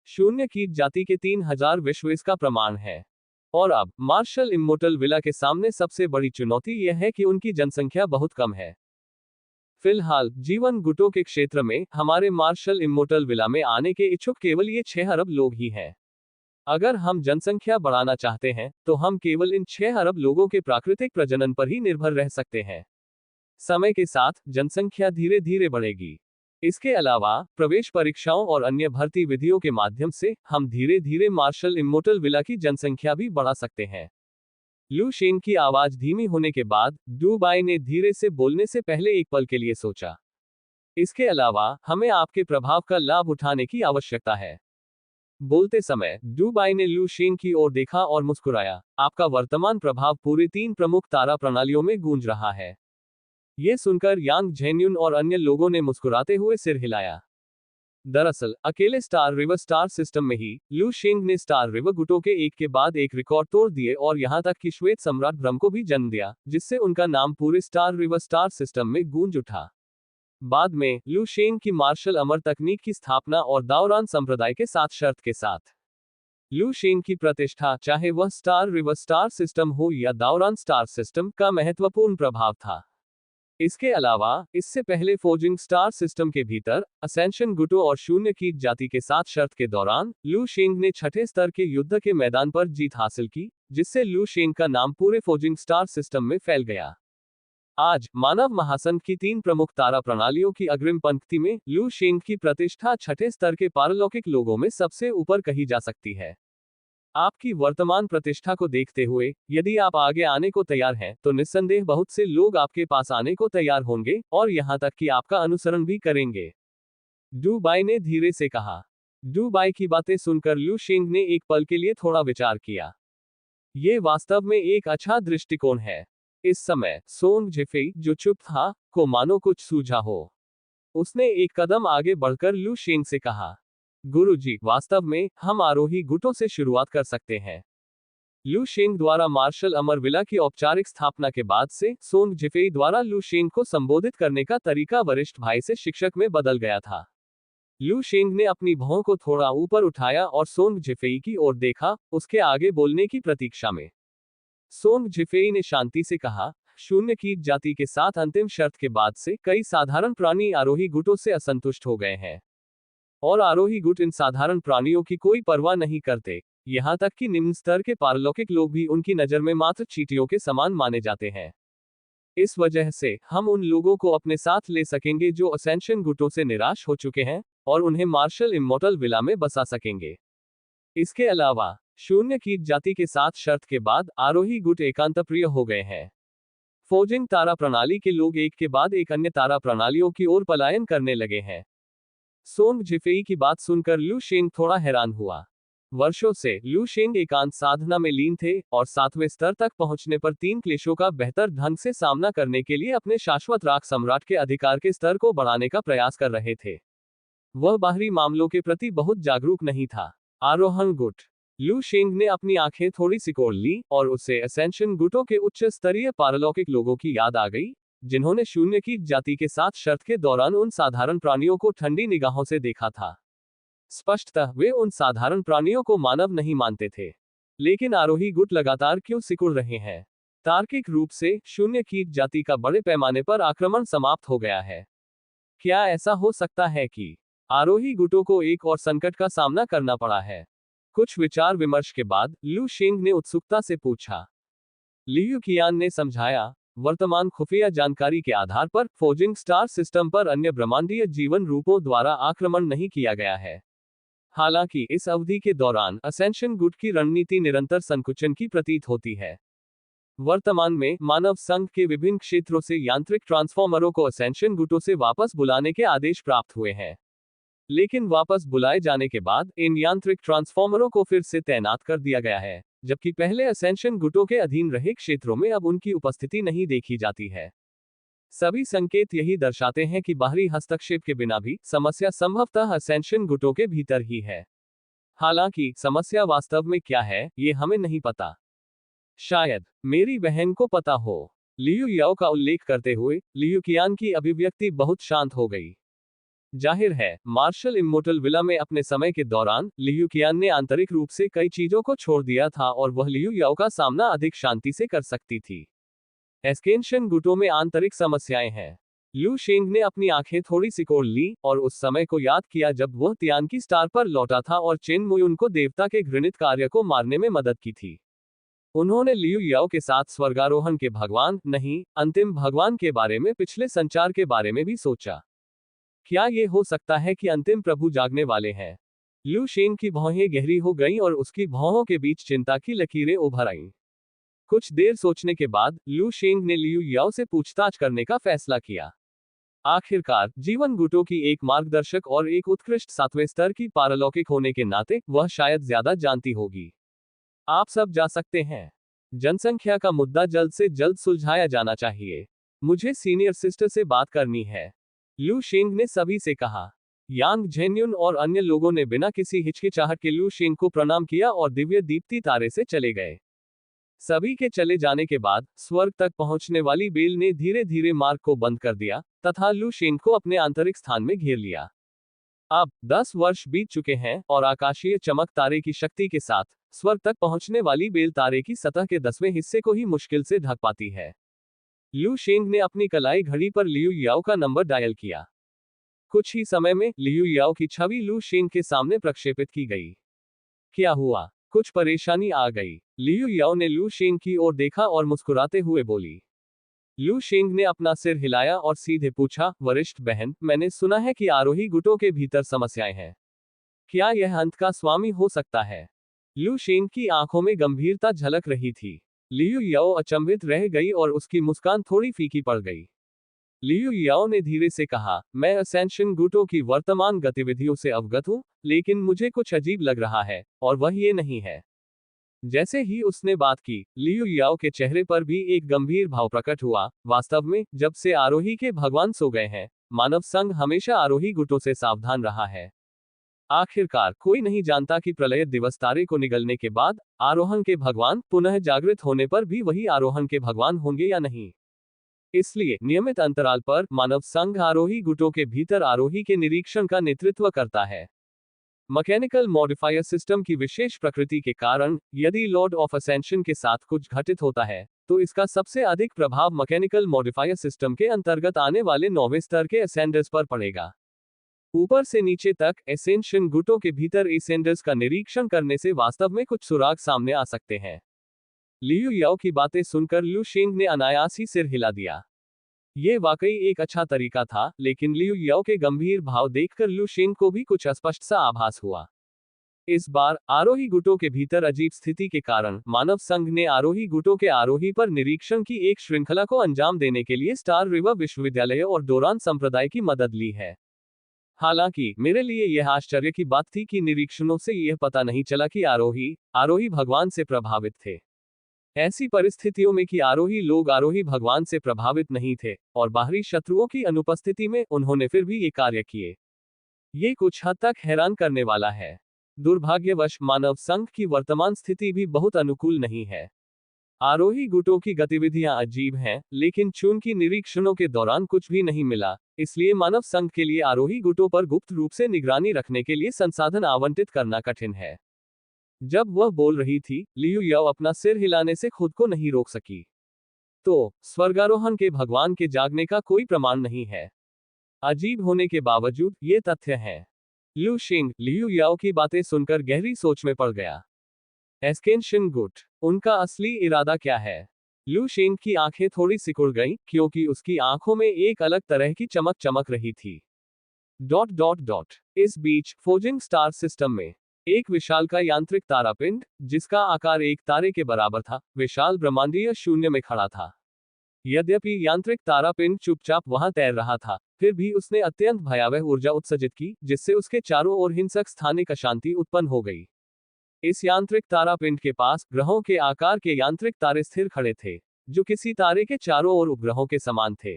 शून्य कीट जाति के 3000 विश्व इसका प्रमाण है। और अब मार्शल इमोर्टल विला के सामने सबसे बड़ी चुनौती यह है कि उनकी जनसंख्या बहुत कम है। फिलहाल जीवन गुटों के क्षेत्र में हमारे मार्शल इमोर्टल विला में आने के इच्छुक केवल ये 6 अरब लोग ही हैं। अगर हम जनसंख्या बढ़ाना चाहते हैं, तो हम केवल इन 6 अरब लोगों के प्राकृतिक प्रजनन पर ही निर्भर रह सकते हैं। समय के साथ जनसंख्या धीरे धीरे बढ़ेगी। इसके अलावा प्रवेश परीक्षाओं और अन्य भर्ती विधियों के माध्यम से हम धीरे धीरे मार्शल इमोर्टल विला की जनसंख्या भी बढ़ा सकते हैं। लू शेंग की आवाज धीमी होने के बाद डू बाई ने धीरे से बोलने से पहले एक पल के लिए सोचा। इसके अलावा हमें आपके प्रभाव का लाभ उठाने की आवश्यकता है। बोलते समय डू बाई ने लू शेंग की ओर देखा और मुस्कुराया। आपका वर्तमान प्रभाव पूरे 3 प्रमुख तारा प्रणालियों में गूंज रहा है। यह सुनकर यांग झेन्युन और अन्य लोगों ने मुस्कुराते हुए सिर हिलाया। दरअसल अकेले स्टार रिवर स्टार सिस्टम में ही लू शेंग ने स्टार रिवर गुटों के एक के बाद एक रिकॉर्ड तोड़ दिए और यहां तक कि श्वेत सम्राट ब्रह्म को भी जन्म दिया, जिससे उनका नाम पूरे स्टार रिवर स्टार सिस्टम में गूंज उठा। बाद में लू शेंग की मार्शल अमर तकनीक की स्थापना और दाओरान संप्रदाय के साथ शर्त के साथ लू शेंग की प्रतिष्ठा, चाहे वह स्टार रिवर स्टार सिस्टम हो या दाओरान स्टार सिस्टम, का महत्वपूर्ण प्रभाव था। इसके अलावा इससे पहले फोर्जिंग स्टार सिस्टम के भीतर असेंशन गुटो और शून्य कीट जाति के साथ शर्त के दौरान लू शेंग ने छठे स्तर के युद्ध के मैदान पर जीत हासिल की, जिससे लू शेंग का नाम पूरे फोर्जिंग स्टार सिस्टम में फैल गया। आज मानव महासंघ की 3 प्रमुख तारा प्रणालियों की अग्रिम पंक्ति में लू शेंग की प्रतिष्ठा छठे स्तर के पारलौकिक लोगों में सबसे ऊपर कही जा सकती है। आपकी वर्तमान प्रतिष्ठा को देखते हुए यदि आप आगे आने को तैयार हैं तो निस्संदेह बहुत से लोग आपके पास आने को तैयार होंगे और यहां तक कि आपका अनुसरण भी करेंगे। डू बाई ने धीरे से कहा। डू बाई की बातें सुनकर लू शेंग ने एक पल के लिए थोड़ा विचार किया। ये वास्तव में एक अच्छा दृष्टिकोण है। इस समय सोंग जिफेई, जो चुप था, को मानो कुछ सूझा हो। उसने एक कदम आगे बढ़कर लू शेंग से कहा, गुरुजी, वास्तव में हम आरोही गुटों से शुरुआत कर सकते हैं। लू शेंग द्वारा मार्शल अमर विला की औपचारिक स्थापना के बाद से सोंग जिफेई द्वारा लू शेंग को संबोधित करने का तरीका वरिष्ठ भाई से शिक्षक में बदल गया था। लू शेंग ने अपनी भौं को थोड़ा ऊपर उठाया और सोंग जिफेई की ओर देखा, उसके आगे बोलने की प्रतीक्षा में। सोंग जिफेई ने शांति से कहा, शून्य कीट जाति के साथ अंतिम शर्त के बाद से कई साधारण प्राणी आरोही गुटों से असंतुष्ट हो गए हैं। और आरोही गुट इन साधारण प्राणियों की कोई परवाह नहीं करते, यहां तक कि निम्न स्तर के पारलौकिक लोग भी उनकी नजर में मात्र चींटियों के समान माने जाते हैं। इस वजह से हम उन लोगों को अपने साथ ले सकेंगे जो असेंशन गुटों से निराश हो चुके हैं, और उन्हें मार्शल इमोर्टल विला में बसा सकेंगे। इसके अलावा शून्य कीट जाति के साथ शर्त के बाद आरोही गुट एकांतप्रिय हो गए हैं। फोर्जिंग तारा प्रणाली के लोग एक के बाद एक अन्य तारा प्रणालियों की ओर पलायन करने लगे हैं। सोंग जिफेई की बात सुनकर लू शेंग थोड़ा हैरान हुआ। वर्षों से लू शेंग एकांत साधना में लीन थे और 7वें स्तर तक पहुंचने पर 3 क्लेशों का बेहतर ढंग से सामना करने के लिए अपने शाश्वत राग सम्राट के अधिकार के स्तर को बढ़ाने का प्रयास कर रहे थे। वह बाहरी मामलों के प्रति बहुत जागरूक नहीं था। आरोहण गुट। लू शेंग ने अपनी आंखें थोड़ी सिकोड़ ली और उससे असेंशन गुटों के उच्च स्तरीय पारलौकिक लोगों की याद आ गई, जिन्होंने शून्य की जाति के साथ शर्त के दौरान उन साधारण प्राणियों को ठंडी निगाहों से देखा था। स्पष्टतः वे उन साधारण प्राणियों को मानव नहीं मानते थे। लेकिन आरोही गुट लगातार क्यों सिकुड़ रहे हैं? तार्किक रूप से शून्य कीट जाति का बड़े पैमाने पर आक्रमण समाप्त हो गया है। क्या ऐसा हो सकता है कि आरोही गुटों को एक और संकट का सामना करना पड़ा है? कुछ विचार विमर्श के बाद लू शेंग ने उत्सुकता से पूछा। लियू कियान ने समझाया, वर्तमान खुफिया जानकारी के आधार पर फोर्जिंग स्टार सिस्टम पर अन्य ब्रह्मांडीय जीवन रूपों द्वारा आक्रमण नहीं किया गया है। हालांकि इस अवधि के दौरान असेंशन गुट की रणनीति निरंतर संकुचन की प्रतीत होती है। वर्तमान में मानव संघ के विभिन्न क्षेत्रों से यांत्रिक ट्रांसफॉर्मरों को असेंशन गुटों से वापस बुलाने के आदेश प्राप्त हुए हैं। लेकिन वापस बुलाए जाने के बाद इन यांत्रिक ट्रांसफॉर्मरों को फिर से तैनात कर दिया गया है, जबकि पहले असेंशन गुटों के अधीन रहे क्षेत्रों में अब उनकी उपस्थिति नहीं देखी जाती है। सभी संकेत यही दर्शाते हैं कि बाहरी हस्तक्षेप के बिना भी समस्या संभवतः असेंशन गुटों के भीतर ही है। हालांकि समस्या वास्तव में क्या है, ये हमें नहीं पता। शायद मेरी बहन को पता हो। लियू याओ का उल्लेख करते हुए लियू कियान की अभिव्यक्ति बहुत शांत हो गई। जाहिर है, मार्शल इमोर्टल विला में अपने समय के दौरान लियू कियान ने आंतरिक रूप से कई चीजों को छोड़ दिया था और वह लियू याओ का सामना अधिक शांति से कर सकती थी। एस्केंशन गुटों में आंतरिक समस्याएं हैं। लू शेंग ने अपनी आंखें थोड़ी सिकोड़ ली और उस समय को याद किया जब वह तियान की स्टार पर लौटा था और चेन मुयुन को देवता के घृणित कार्य को मारने में मदद की थी। उन्होंने लियू याओ के साथ स्वर्गारोहण के भगवान, नहीं, अंतिम भगवान के बारे में पिछले संचार के बारे में भी सोचा। क्या ये हो सकता है कि अंतिम प्रभु जागने वाले हैं? लू शेंग की भौहें गहरी हो गईं और उसकी भौहों के बीच चिंता की लकीरें उभर आईं। कुछ देर सोचने के बाद लू शेंग ने लियू याओ से पूछताछ करने का फैसला किया। आखिरकार जीवन गुटों की एक मार्गदर्शक और एक उत्कृष्ट 7वें स्तर की पारलौकिक होने के नाते वह शायद ज्यादा जानती होगी। आप सब जा सकते हैं। जनसंख्या का मुद्दा जल्द से जल्द सुलझाया जाना चाहिए। मुझे सीनियर सिस्टर से बात करनी है, लू शेंग ने सभी से कहा। यांग झेन्युन और अन्य लोगों ने बिना किसी हिचकिचाहट के लू शेंग को प्रणाम किया और दिव्य दीप्ति तारे से चले गए। सभी के चले जाने के बाद स्वर्ग तक पहुंचने वाली बेल ने धीरे धीरे मार्ग को बंद कर दिया तथा लू शेंग को अपने आंतरिक स्थान में घेर लिया। अब 10 वर्ष बीत चुके हैं और आकाशीय चमक तारे की शक्ति के साथ स्वर्ग तक पहुंचने वाली बेल तारे की सतह के 10वें हिस्से को ही मुश्किल से ढक पाती है। लू शेंग ने अपनी कलाई घड़ी पर लियू याओ का नंबर डायल किया। कुछ ही समय में लियू याओ की छवि लू शेंग के सामने प्रक्षेपित की गई। क्या हुआ? कुछ परेशानी आ गई। लियू याओ ने लू शेंग की ओर देखा और मुस्कुराते हुए बोली। लू शेंग ने अपना सिर हिलाया और सीधे पूछा, वरिष्ठ बहन, मैंने सुना है कि आरोही गुटों के भीतर समस्याएं हैं। क्या यह अंत का स्वामी हो सकता है? लू शेंग की आंखों में गंभीरता झलक रही थी। लियू याओ अचंभित रह गई और उसकी मुस्कान थोड़ी फीकी पड़ गई। लियू याओ ने धीरे से कहा, मैं असेंशन गुटों की वर्तमान गतिविधियों से अवगत हूं, लेकिन मुझे कुछ अजीब लग रहा है, और वह ये नहीं है। जैसे ही उसने बात की, लियू याओ के चेहरे पर भी एक गंभीर भाव प्रकट हुआ। वास्तव में, जब से आरोही के भगवान सो गए हैं, मानव संघ हमेशा आरोही गुटों से सावधान रहा है। आखिरकार कोई नहीं जानता कि प्रलय दिवस तारे को निगलने के बाद आरोहण के भगवान पुनः जागृत होने पर भी वही आरोहण के भगवान होंगे या नहीं। इसलिए नियमित अंतराल पर मानव संघ आरोही गुटों के भीतर आरोही के निरीक्षण का नेतृत्व करता है। मैकेनिकल मॉडिफायर सिस्टम की विशेष प्रकृति के कारण यदि लॉर्ड ऑफ असेंशन के साथ कुछ घटित होता है, तो इसका सबसे अधिक प्रभाव मैकेनिकल मॉडिफायर सिस्टम के अंतर्गत आने वाले 9वें स्तर के असेंडर्स पर पड़ेगा। ऊपर से नीचे तक एसेंशन गुटों के भीतर एसेंडर्स का निरीक्षण करने से वास्तव में कुछ सुराग सामने आ सकते हैं। लियू याओ की बातें सुनकर लू शेंग ने अनायास ही सिर हिला दिया। ये वाकई एक अच्छा तरीका था, लेकिन लियू याओ के गंभीर भाव देखकर लू शेंग को भी कुछ अस्पष्ट सा आभास हुआ। इस बार आरोही गुटों के भीतर अजीब स्थिति के कारण मानव संघ ने आरोही गुटों के आरोही पर निरीक्षण की एक श्रृंखला को अंजाम देने के लिए स्टार रिवर विश्वविद्यालय और डोरान संप्रदाय की मदद ली है। हालांकि मेरे लिए यह आश्चर्य की बात थी कि निरीक्षणों से यह पता नहीं चला कि आरोही भगवान से प्रभावित थे। ऐसी परिस्थितियों में कि आरोही लोग आरोही भगवान से प्रभावित नहीं थे और बाहरी शत्रुओं की अनुपस्थिति में उन्होंने फिर भी ये कार्य किए। ये कुछ हद तक हैरान करने वाला है। दुर्भाग्यवश मानव संघ की वर्तमान स्थिति भी बहुत अनुकूल नहीं है। आरोही गुटों की गतिविधियां अजीब हैं, लेकिन चूंकि निरीक्षणों के दौरान कुछ भी नहीं मिला, इसलिए मानव संघ के लिए आरोही गुटों पर गुप्त रूप से निगरानी रखने के लिए संसाधन आवंटित करना कठिन है। जब वह बोल रही थी, लियू याओ अपना सिर हिलाने से खुद को नहीं रोक सकी। तो स्वर्गारोहण के भगवान के जागने का कोई प्रमाण नहीं है। अजीब होने के बावजूद ये तथ्य है। लू शेंग लियू याओ की बातें सुनकर गहरी सोच में पड़ गया। एस्केंशन गुट, उनका असली इरादा क्या है? लू शेंग की आंखें थोड़ी सिकुड़ गईं, क्योंकि उसकी आंखों में एक अलग तरह की चमक चमक रही थी। ... इस बीच फोजिंग स्टार सिस्टम में एक विशालकाय यांत्रिक तारापिंड, जिसका आकार एक तारे के बराबर था, विशाल ब्रह्मांडीय शून्य में खड़ा था। यद्यपि यांत्रिक तारापिंड चुपचाप वहां तैर रहा था, फिर भी उसने अत्यंत भयावह ऊर्जा उत्सर्जित की, जिससे उसके चारों ओर हिंसक स्थानिक अशांति उत्पन्न हो गई। इस यांत्रिक तारापिंड के पास ग्रहों के आकार के यांत्रिक तारे स्थिर खड़े थे, जो किसी तारे के चारों ओर उपग्रहों के समान थे।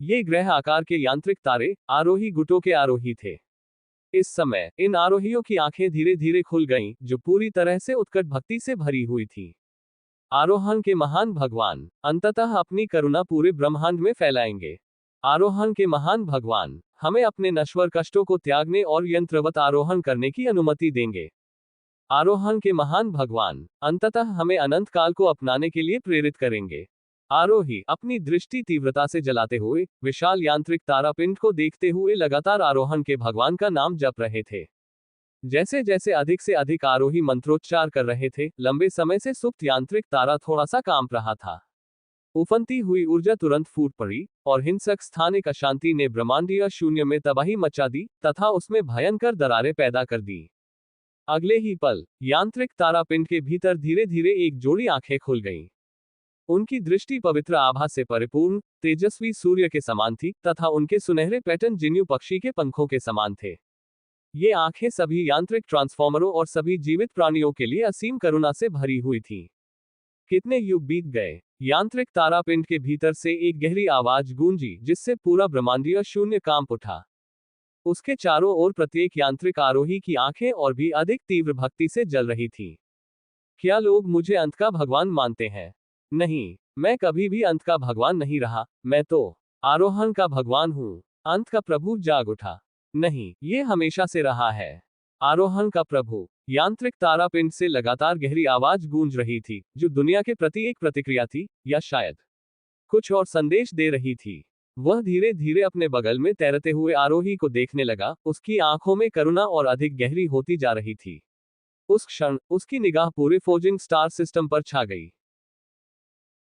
ये ग्रह आकार के यांत्रिक तारे आरोही गुटों के आरोही थे। इस समय इन आरोहियों की आंखें धीरे धीरे खुल गईं, जो पूरी तरह से उत्कट भक्ति से भरी हुई थी। आरोहण के महान भगवान अंततः अपनी करुणा पूरे ब्रह्मांड में फैलाएंगे। आरोहण के महान भगवान हमें अपने नश्वर कष्टों को त्यागने और यंत्रवत आरोहण करने की अनुमति देंगे। आरोहण के महान भगवान अंततः हमें अनंत काल को अपनाने के लिए प्रेरित करेंगे। आरोही अपनी दृष्टि तीव्रता से जलाते हुए विशाल यांत्रिक तारापिंड को देखते हुए लगातार आरोहण के भगवान का नाम जप रहे थे। जैसे जैसे अधिक से अधिक आरोही मंत्रोच्चार कर रहे थे, लंबे समय से सुप्त यांत्रिक तारा थोड़ा सा कांप रहा था। उफनती हुई ऊर्जा तुरंत फूट पड़ी और हिंसक स्थानिक अशांति ने ब्रह्मांडीय शून्य में तबाही मचा दी तथा उसमें भयंकर दरारें पैदा कर दी। अगले ही पल यांत्रिक तारापिंड के भीतर धीरे धीरे एक जोड़ी आंखें खुल गईं। उनकी दृष्टि पवित्र आभा से परिपूर्ण, तेजस्वी सूर्य के समान थी तथा उनके सुनहरे पैटर्न जिन्यू पक्षी के पंखों के समान थे। ये आंखें सभी यांत्रिक ट्रांसफॉर्मरों और सभी जीवित प्राणियों के लिए असीम करुणा से भरी हुई थी। कितने युग बीत गए, यांत्रिक तारापिंड के भीतर से एक गहरी आवाज गूंजी जिससे पूरा ब्रह्मांडीय शून्य कांप उठा। उसके चारों ओर प्रत्येक यांत्रिक आरोही की आंखें और भी अधिक तीव्र भक्ति से जल रही थी। क्या लोग मुझे अंत का भगवान मानते हैं? नहीं, मैं कभी भी अंत का भगवान नहीं रहा, मैं तो आरोहण का भगवान हूं। अंत का प्रभु जाग उठा। नहीं, ये हमेशा से रहा है। आरोहण का प्रभु। यांत्रिक तारापिंड से लगातार गहरी आवाज गूंज रही थी, जो दुनिया के प्रति एक प्रतिक्रिया थी, या शायद कुछ और संदेश दे रही थी। वह धीरे धीरे अपने बगल में तैरते हुए आरोही को देखने लगा, उसकी आंखों में करुणा और अधिक गहरी होती जा रही थी। उस क्षण, उसकी निगाह पूरे फोजिंग स्टार सिस्टम पर छा गई।